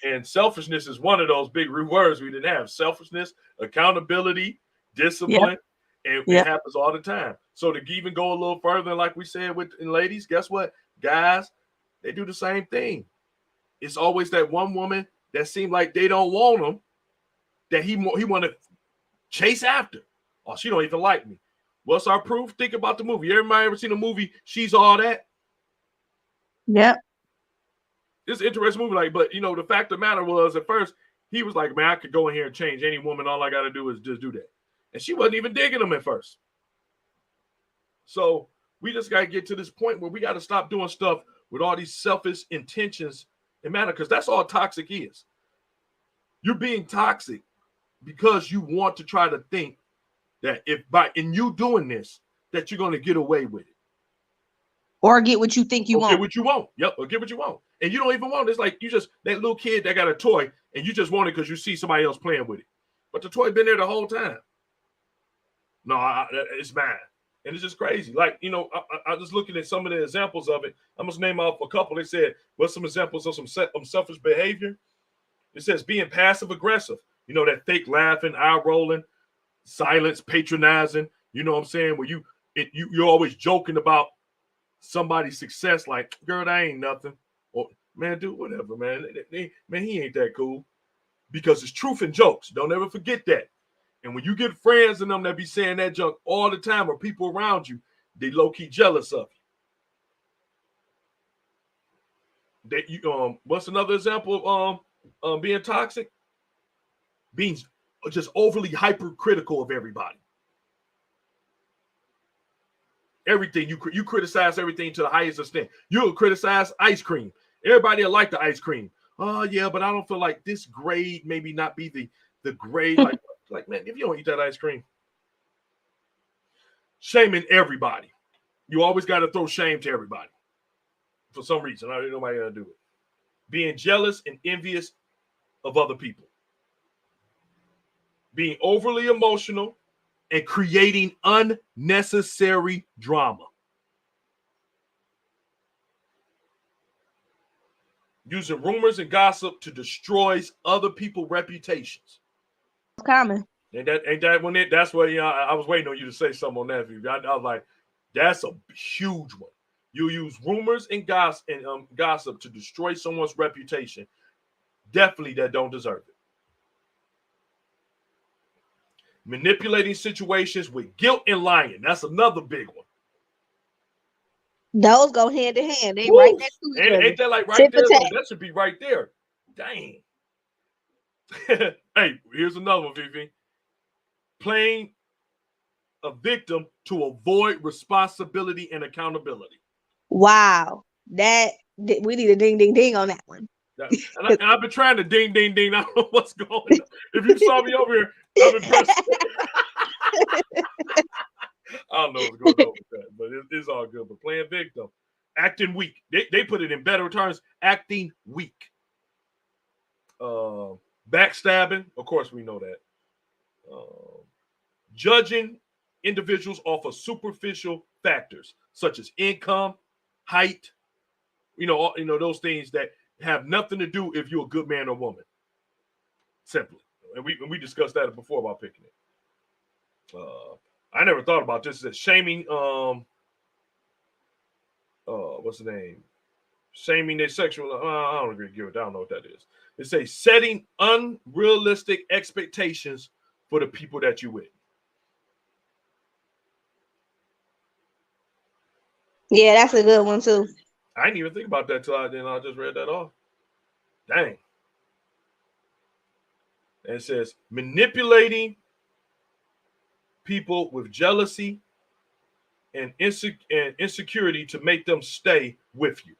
And selfishness is one of those big root words we didn't have. Selfishness, accountability, discipline, and it happens all the time. So to even go a little further, like we said with ladies, guess what? Guys, they do the same thing. It's always that one woman that seems like they don't want him, that he want to chase after. Oh, she don't even like me. What's our proof? Think about the movie. Everybody ever seen a movie, She's All That? Yep. It's an interesting movie. Like, but the fact of the matter was, at first, he was like, man, I could go in here and change any woman. All I got to do is just do that. And she wasn't even digging him at first. So we just got to get to this point where we got to stop doing stuff with all these selfish intentions and matter, because that's all toxic is. You're being toxic because you want to try to think that in you doing this, that you're going to get away with it. Or get what you think you want. Get what you want. Yep, or get what you want. And you don't even want it. It's like you just, that little kid that got a toy, and you just want it because you see somebody else playing with it. But the toy been there the whole time. No, it's mine. And it's just crazy. Like, I was looking at some of the examples of it. I'm just name off a couple. They said, what's some examples of some selfish behavior? It says being passive aggressive. That fake laughing, eye rolling, silence, patronizing. You know what I'm saying? Where you're always joking about somebody's success, like, girl, that ain't nothing. Or, man, dude, whatever, man. Man, he ain't that cool. Because it's truth and jokes. Don't ever forget that. And when you get friends in them that be saying that junk all the time, or people around you, they low-key jealous of you. What's another example of being toxic? Being just overly hypercritical of everybody. Everything you criticize everything to the highest extent. You'll criticize ice cream. Everybody will like the ice cream. Oh yeah, but I don't feel like this grade maybe not be the grade. like man, if you don't eat that ice cream, shaming everybody. You always got to throw shame to everybody for some reason. I don't know nobody gonna do it. Being jealous and envious of other people. Being overly emotional and creating unnecessary drama. Using rumors and gossip to destroy other people's reputations. Common. Ain't that when that's what I was waiting on you to say something on that. I was like, that's a huge one. You use rumors and gossip to destroy someone's reputation. Definitely that don't deserve it. Manipulating situations with guilt and lying. That's another big one. Those go hand in hand. They right next to each other. Ain't that like right there? That should be right there. Dang. Hey, here's another one, Vivi. Playing a victim to avoid responsibility and accountability. Wow. We need a ding, ding, ding on that one. And I've been trying to ding, ding, ding. I don't know what's going on. If you saw me over here, I've been pressing. I don't know what's going on with that, but it's all good. But playing victim, acting weak. They put it in better terms, acting weak. Backstabbing, of course we know that. Judging individuals off of superficial factors, such as income, height, those things that have nothing to do if you're a good man or woman. Simply. And we discussed that before about picking it. I never thought about this. That shaming what's the name? Shaming their sexual. I don't agree with that. I don't know what that is. It says setting unrealistic expectations for the people that you with. Yeah, that's a good one too. I didn't even think about that till I just read that off. Dang. And it says manipulating people with jealousy and insecurity to make them stay with you.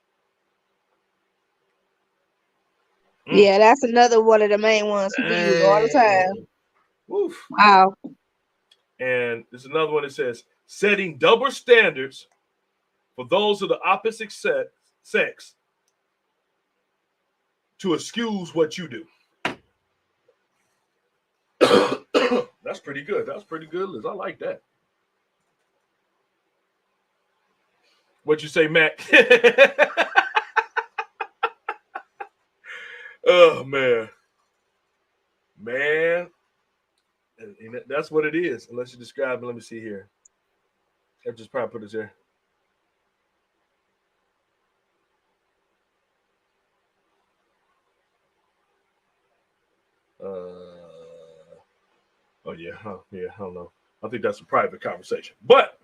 Yeah, that's another one of the main ones people use all the time. Oof. Wow. And there's another one that says setting double standards for those of the opposite sex to excuse what you do. That's pretty good. That's pretty good, Liz. I like that. What you say, Matt? Oh, man. And that's what it is. Unless you describe it. Let me see here. I just probably put it there. Oh yeah, yeah, I don't know. I think that's a private conversation. But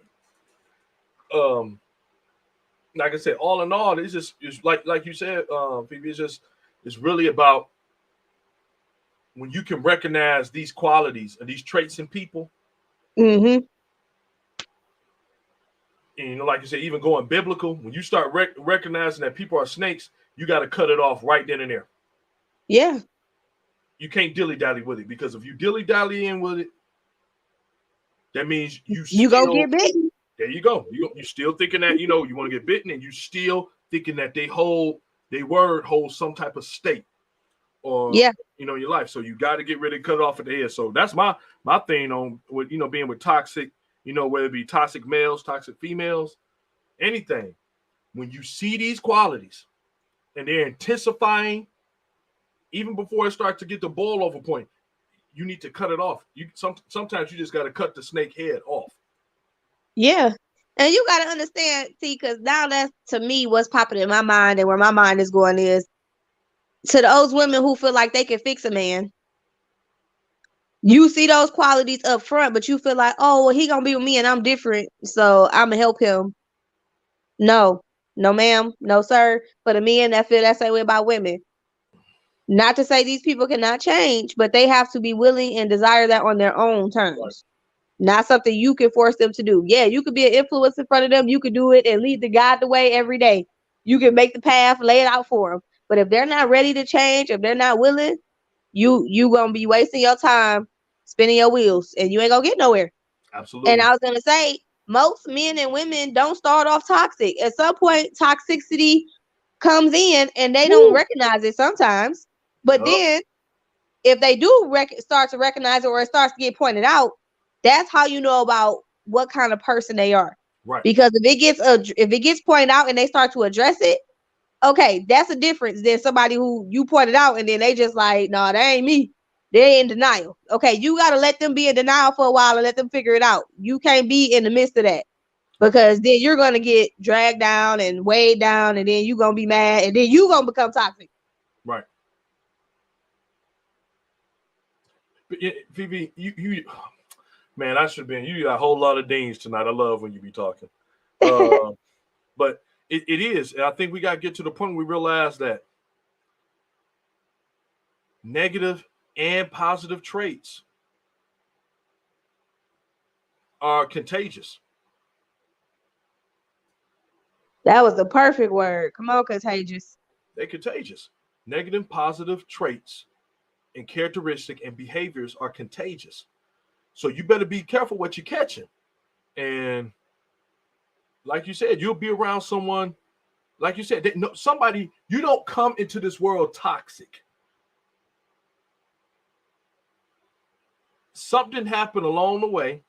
like I said, all in all, it's like you said, Phoebe, it's really about when you can recognize these qualities and these traits in people. Mm-hmm. And like you said, even going biblical, when you start recognizing that people are snakes, you got to cut it off right then and there. Yeah. You can't dilly-dally with it, because if you dilly-dally with it, that means you gonna get bitten. There you go. You still thinking that, you want to get bitten, and you still thinking that they word holds some type of state or in your life. So you got to get rid of, cut it off at the head. So that's my thing on with being with toxic, whether it be toxic males, toxic females, anything. When you see these qualities and they're intensifying, even before it starts to get the boil over point, you need to cut it off. Sometimes you just got to cut the snake head off. Yeah. And you got to understand, see, because now that's, to me, what's popping in my mind and where my mind is going is to those women who feel like they can fix a man. You see those qualities up front, but you feel like, oh, well, he going to be with me and I'm different, so I'm going to help him. No, ma'am, no, sir. For the men that feel that same way about women. Not to say these people cannot change, but they have to be willing and desire that on their own terms. Right. Not something you can force them to do. Yeah, you could be an influence in front of them. You could do it and lead the God the way every day. You can make the path, lay it out for them. But if they're not ready to change, if they're not willing, you gonna be wasting your time spinning your wheels, and you ain't gonna get nowhere. Absolutely. And I was gonna say, most men and women don't start off toxic. At some point, toxicity comes in, and they don't recognize it sometimes. But then, if they do start to recognize it, or it starts to get pointed out, that's how you know about what kind of person they are. Right. Because if it gets pointed out and they start to address it, okay, that's a difference than somebody who you pointed out and then they just like, no, that ain't me. They're in denial. Okay, you got to let them be in denial for a while and let them figure it out. You can't be in the midst of that, because then you're going to get dragged down and weighed down, and then you're going to be mad, and then you're going to become toxic. Right. But Phoebe, you man, I should have been. You got a whole lot of deans tonight. I love when you be talking. But it is. And I think we got to get to the point where we realize that negative and positive traits are contagious. That was the perfect word. Come on, contagious. They're contagious. Negative, positive traits and characteristics and behaviors are contagious. So you better be careful what you're catching. And like you said, you'll be around someone, like you said, somebody, you don't come into this world toxic. Something happened along the way,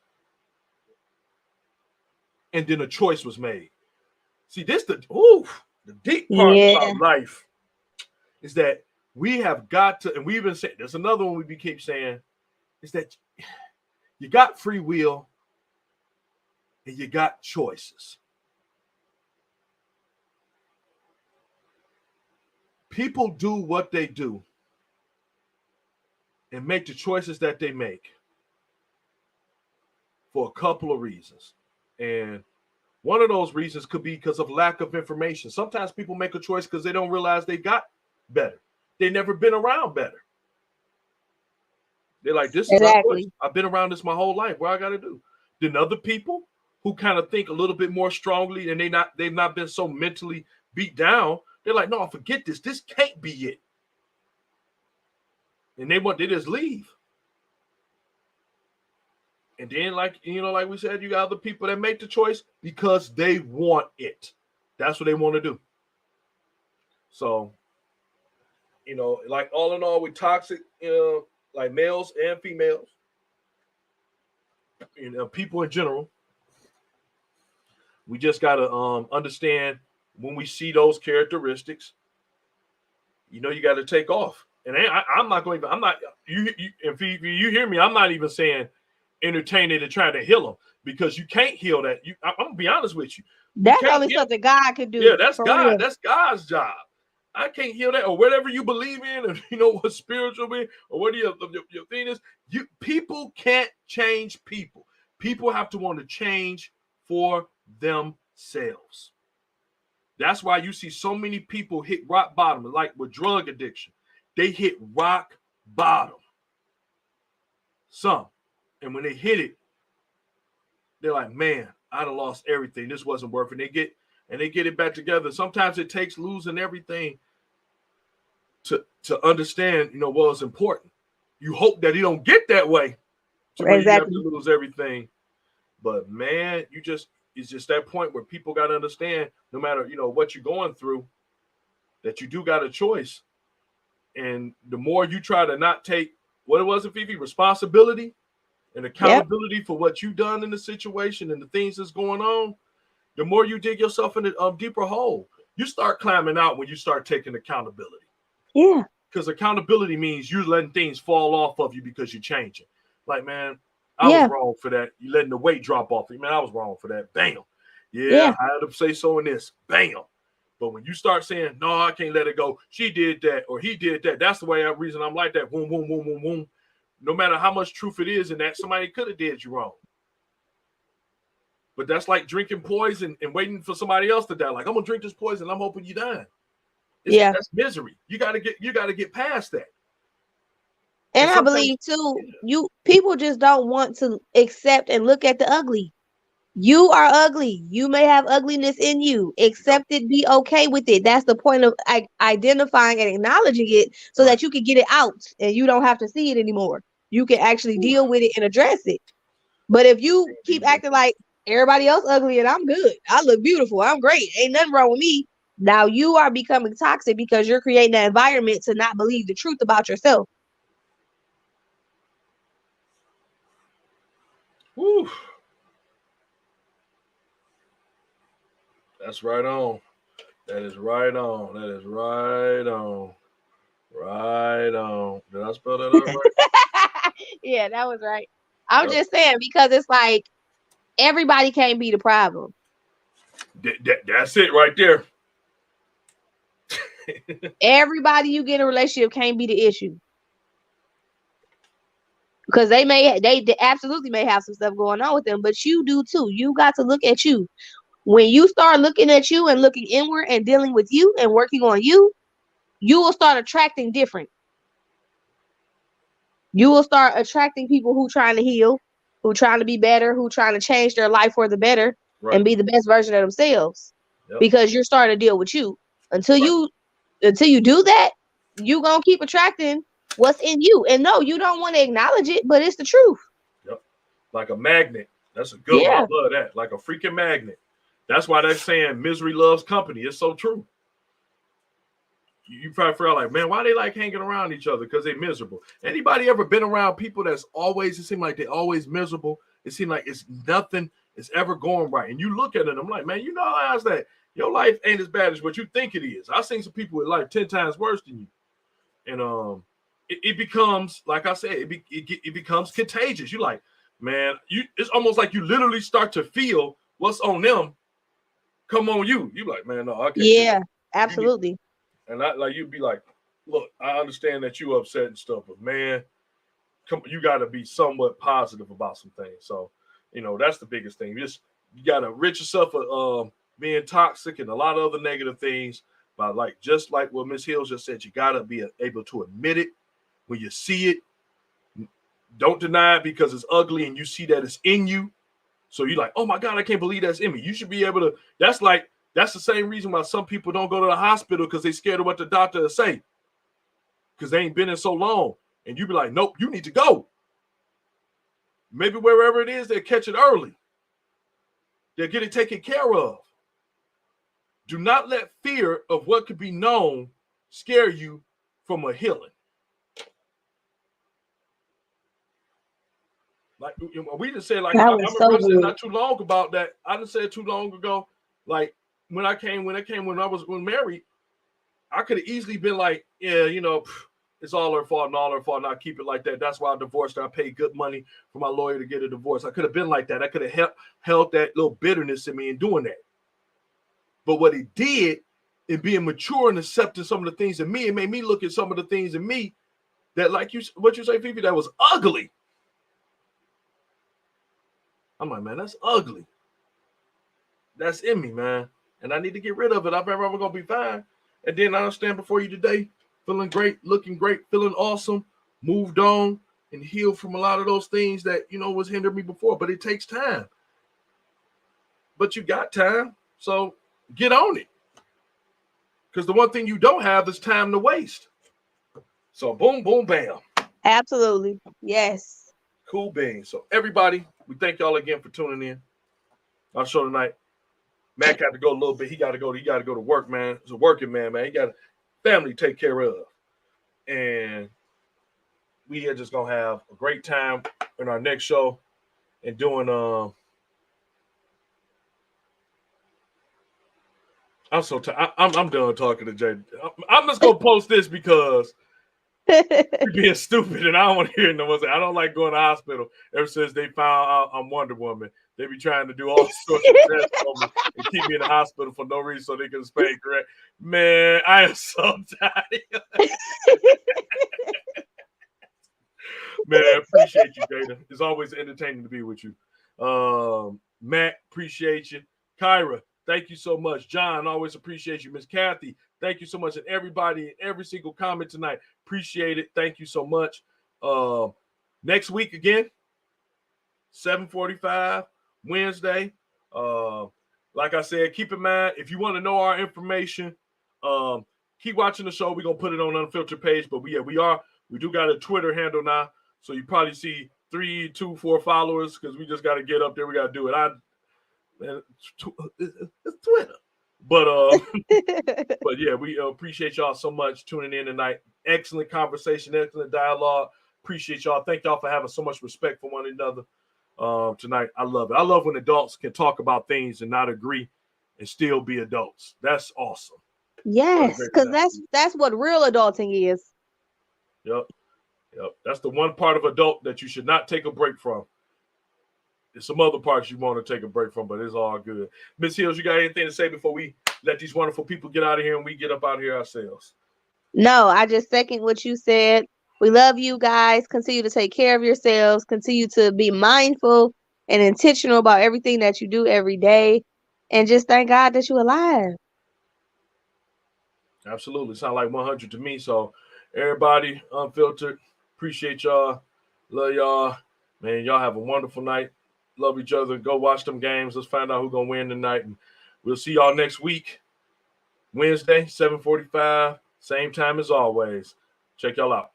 and then a choice was made. See, the deep part about life is that we have got to, and we've been saying, there's another one we keep saying, is that you got free will and you got choices. people do what they do and make the choices that they make for a couple of reasons. And one of those reasons could be because of lack of information. Sometimes people make a choice because they don't realize they got better. They never been around better. They're like, this is my choice. I've been around this my whole life. What I got to do? Then other people who kind of think a little bit more strongly and they've not been so mentally beat down, they're like, no, forget this. This can't be it. And they just leave. And then, like we said, you got other people that make the choice because they want it. That's what they want to do. So, like all in all, with toxic, like males and females, people in general, we just got to understand when we see those characteristics, you got to take off. And I'm not going to, if you hear me, I'm not even saying entertain it and try to heal them, because you can't heal that. I'm going to be honest with you. That's only something God can do. Yeah, that's God. Real. That's God's job. I can't heal that, or whatever you believe in, or what spiritual being, or what your thing is. People can't change people. People have to want to change for themselves. That's why you see so many people hit rock bottom, like with drug addiction. They hit rock bottom. Some. And when they hit it, they're like, man, I done lost everything. This wasn't worth it. They get it back together. Sometimes it takes losing everything to understand, what's important. You hope that you don't get that way to where you have to lose everything. But man, it's just that point where people got to understand, no matter, what you're going through, that you do got a choice. And the more you try to not take, what it was, Fifi, responsibility and accountability for what you've done in the situation and the things that's going on, the more you dig yourself in a deeper hole. You start climbing out when you start taking accountability. Yeah. Because accountability means you're letting things fall off of you because you're changing. Like, man, I was wrong for that. You letting the weight drop off. Man, I was wrong for that. Bam. Yeah, I had to say so in this. Bam. But when you start saying, no, I can't let it go. She did that or he did that. That's the reason I'm like that. Boom, boom, boom, boom, boom. No matter how much truth it is in that, somebody could have did you wrong. But that's like drinking poison and waiting for somebody else to die. Like, I'm gonna drink this poison. I'm hoping you die. That's misery. You gotta get past that. And I believe too, people just don't want to accept and look at the ugly. You are ugly. You may have ugliness in you. Accept it. Be okay with it. That's the point of identifying and acknowledging it, so that you can get it out and you don't have to see it anymore. You can actually deal with it and address it. But if you keep acting like everybody else ugly and I'm good, I look beautiful, I'm great, ain't nothing wrong with me, now you are becoming toxic because you're creating an environment to not believe the truth about yourself. Woo. That's right on. That is right on. That is right on. Right on. Did I spell that out right? Yeah, that was right. I'm just saying, because it's like everybody can't be the problem. That's it right there. Everybody you get in a relationship can't be the issue. Because they absolutely may have some stuff going on with them, but you do too. You got to look at you. When you start looking at you and looking inward and dealing with you and working on you, you will start attracting different. You will start attracting people who trying to heal, who trying to be better, who trying to change their life for the better and be the best version of themselves. Yep. Because you're starting to deal with you. Until you do that, you gonna keep attracting what's in you. And no, you don't want to acknowledge it, but it's the truth. Yep. Like a magnet. That's a good one. I love that. Like a freaking magnet. That's why they're saying misery loves company. It's so true. You probably feel like, man, why they like hanging around each other? Because they're miserable. Anybody ever been around people that's always, it seems like they're always miserable? It seems like it's nothing is ever going right. And you look at it, I'm like, man, you realize that your life ain't as bad as what you think it is. I've seen some people with life 10 times worse than you. And it becomes, like I said, it becomes contagious. You like, man, it's almost like you literally start to feel what's on them come on you. You like, man, no, I can't. Yeah, absolutely. And like you'd be like, look, I understand that you upset and stuff, but man, you got to be somewhat positive about some things. So, that's the biggest thing. You got to rid yourself of being toxic and a lot of other negative things. But just like what Ms. Hills just said, you got to be able to admit it when you see it. Don't deny it because it's ugly and you see that it's in you. So you're like, oh my God, I can't believe that's in me. You should be able to. That's the same reason why some people don't go to the hospital, because they're scared of what the doctor will say, because they ain't been in so long. And you be like, nope, you need to go. Maybe wherever it is, they'll catch it early. They'll get it taken care of. Do not let fear of what could be known scare you from a healing. Like we just said, like, I remember saying not too long about that. I didn't say it too long ago. Like when I was married, I could have easily been like, yeah, it's all her fault and all her fault, and I keep it like that. That's why I divorced her. I paid good money for my lawyer to get a divorce. I could have been like that. I could have held that little bitterness in me in doing that. But what it did in being mature and accepting some of the things in me, it made me look at some of the things in me that, like what you say, Fifi, that was ugly. I'm like, man, that's ugly. That's in me, man. And I need to get rid of it. I'm going to be fine. And then I'll stand before you today, feeling great, looking great, feeling awesome, moved on, and healed from a lot of those things that, was hindering me before. But it takes time. But you got time, so get on it. Because the one thing you don't have is time to waste. So boom, boom, bam. Absolutely. Yes. Cool beans. So everybody, we thank y'all again for tuning in. Our show tonight. Matt got to go a little bit. He got to go to work, man. He's a working man. He got a family to take care of. And we are just going to have a great time in our next show and doing I'm so tired. I'm done talking to Jay. I'm just going to post this because you're being stupid and I don't want to hear no one say. I don't like going to the hospital ever since they found out I'm Wonder Woman. They be trying to do all sorts of tests on me and keep me in the hospital for no reason so they can spay correct. Man, I am so tired. Man, appreciate you, Dana. It's always entertaining to be with you. Matt, appreciate you. Kyra, thank you so much. John, always appreciate you. Miss Kathy, thank you so much. And everybody, every single comment tonight, appreciate it. Thank you so much. Next week again, 7:45, Wednesday. Like I said, keep in mind, if you want to know our information, keep watching the show. We're going to put it on Unfiltered page. But we do got a Twitter handle now. So you probably see 3, 2, 4 followers because we just got to get up there. We got to do it. It's Twitter. But yeah, we appreciate y'all so much tuning in tonight. Excellent conversation, excellent dialogue. Appreciate y'all. Thank y'all for having so much respect for one another tonight. I love it. I love when adults can talk about things and not agree and still be adults. That's awesome. Yes, because that's what real adulting is. Yep. That's the one part of adult that you should not take a break from. There's some other parts you want to take a break from, but it's all good. Miss Hills, you got anything to say before we let these wonderful people get out of here and we get up out of here ourselves? No, I just second what you said. We love you guys. Continue to take care of yourselves. Continue to be mindful and intentional about everything that you do every day. And just thank God that you're alive. Absolutely. Sound like 100 to me. So everybody, Unfiltered, appreciate y'all. Love y'all. Man, y'all have a wonderful night. Love each other. Go watch them games. Let's find out who's going to win tonight. And we'll see y'all next week, Wednesday, 7:45, same time as always. Check y'all out.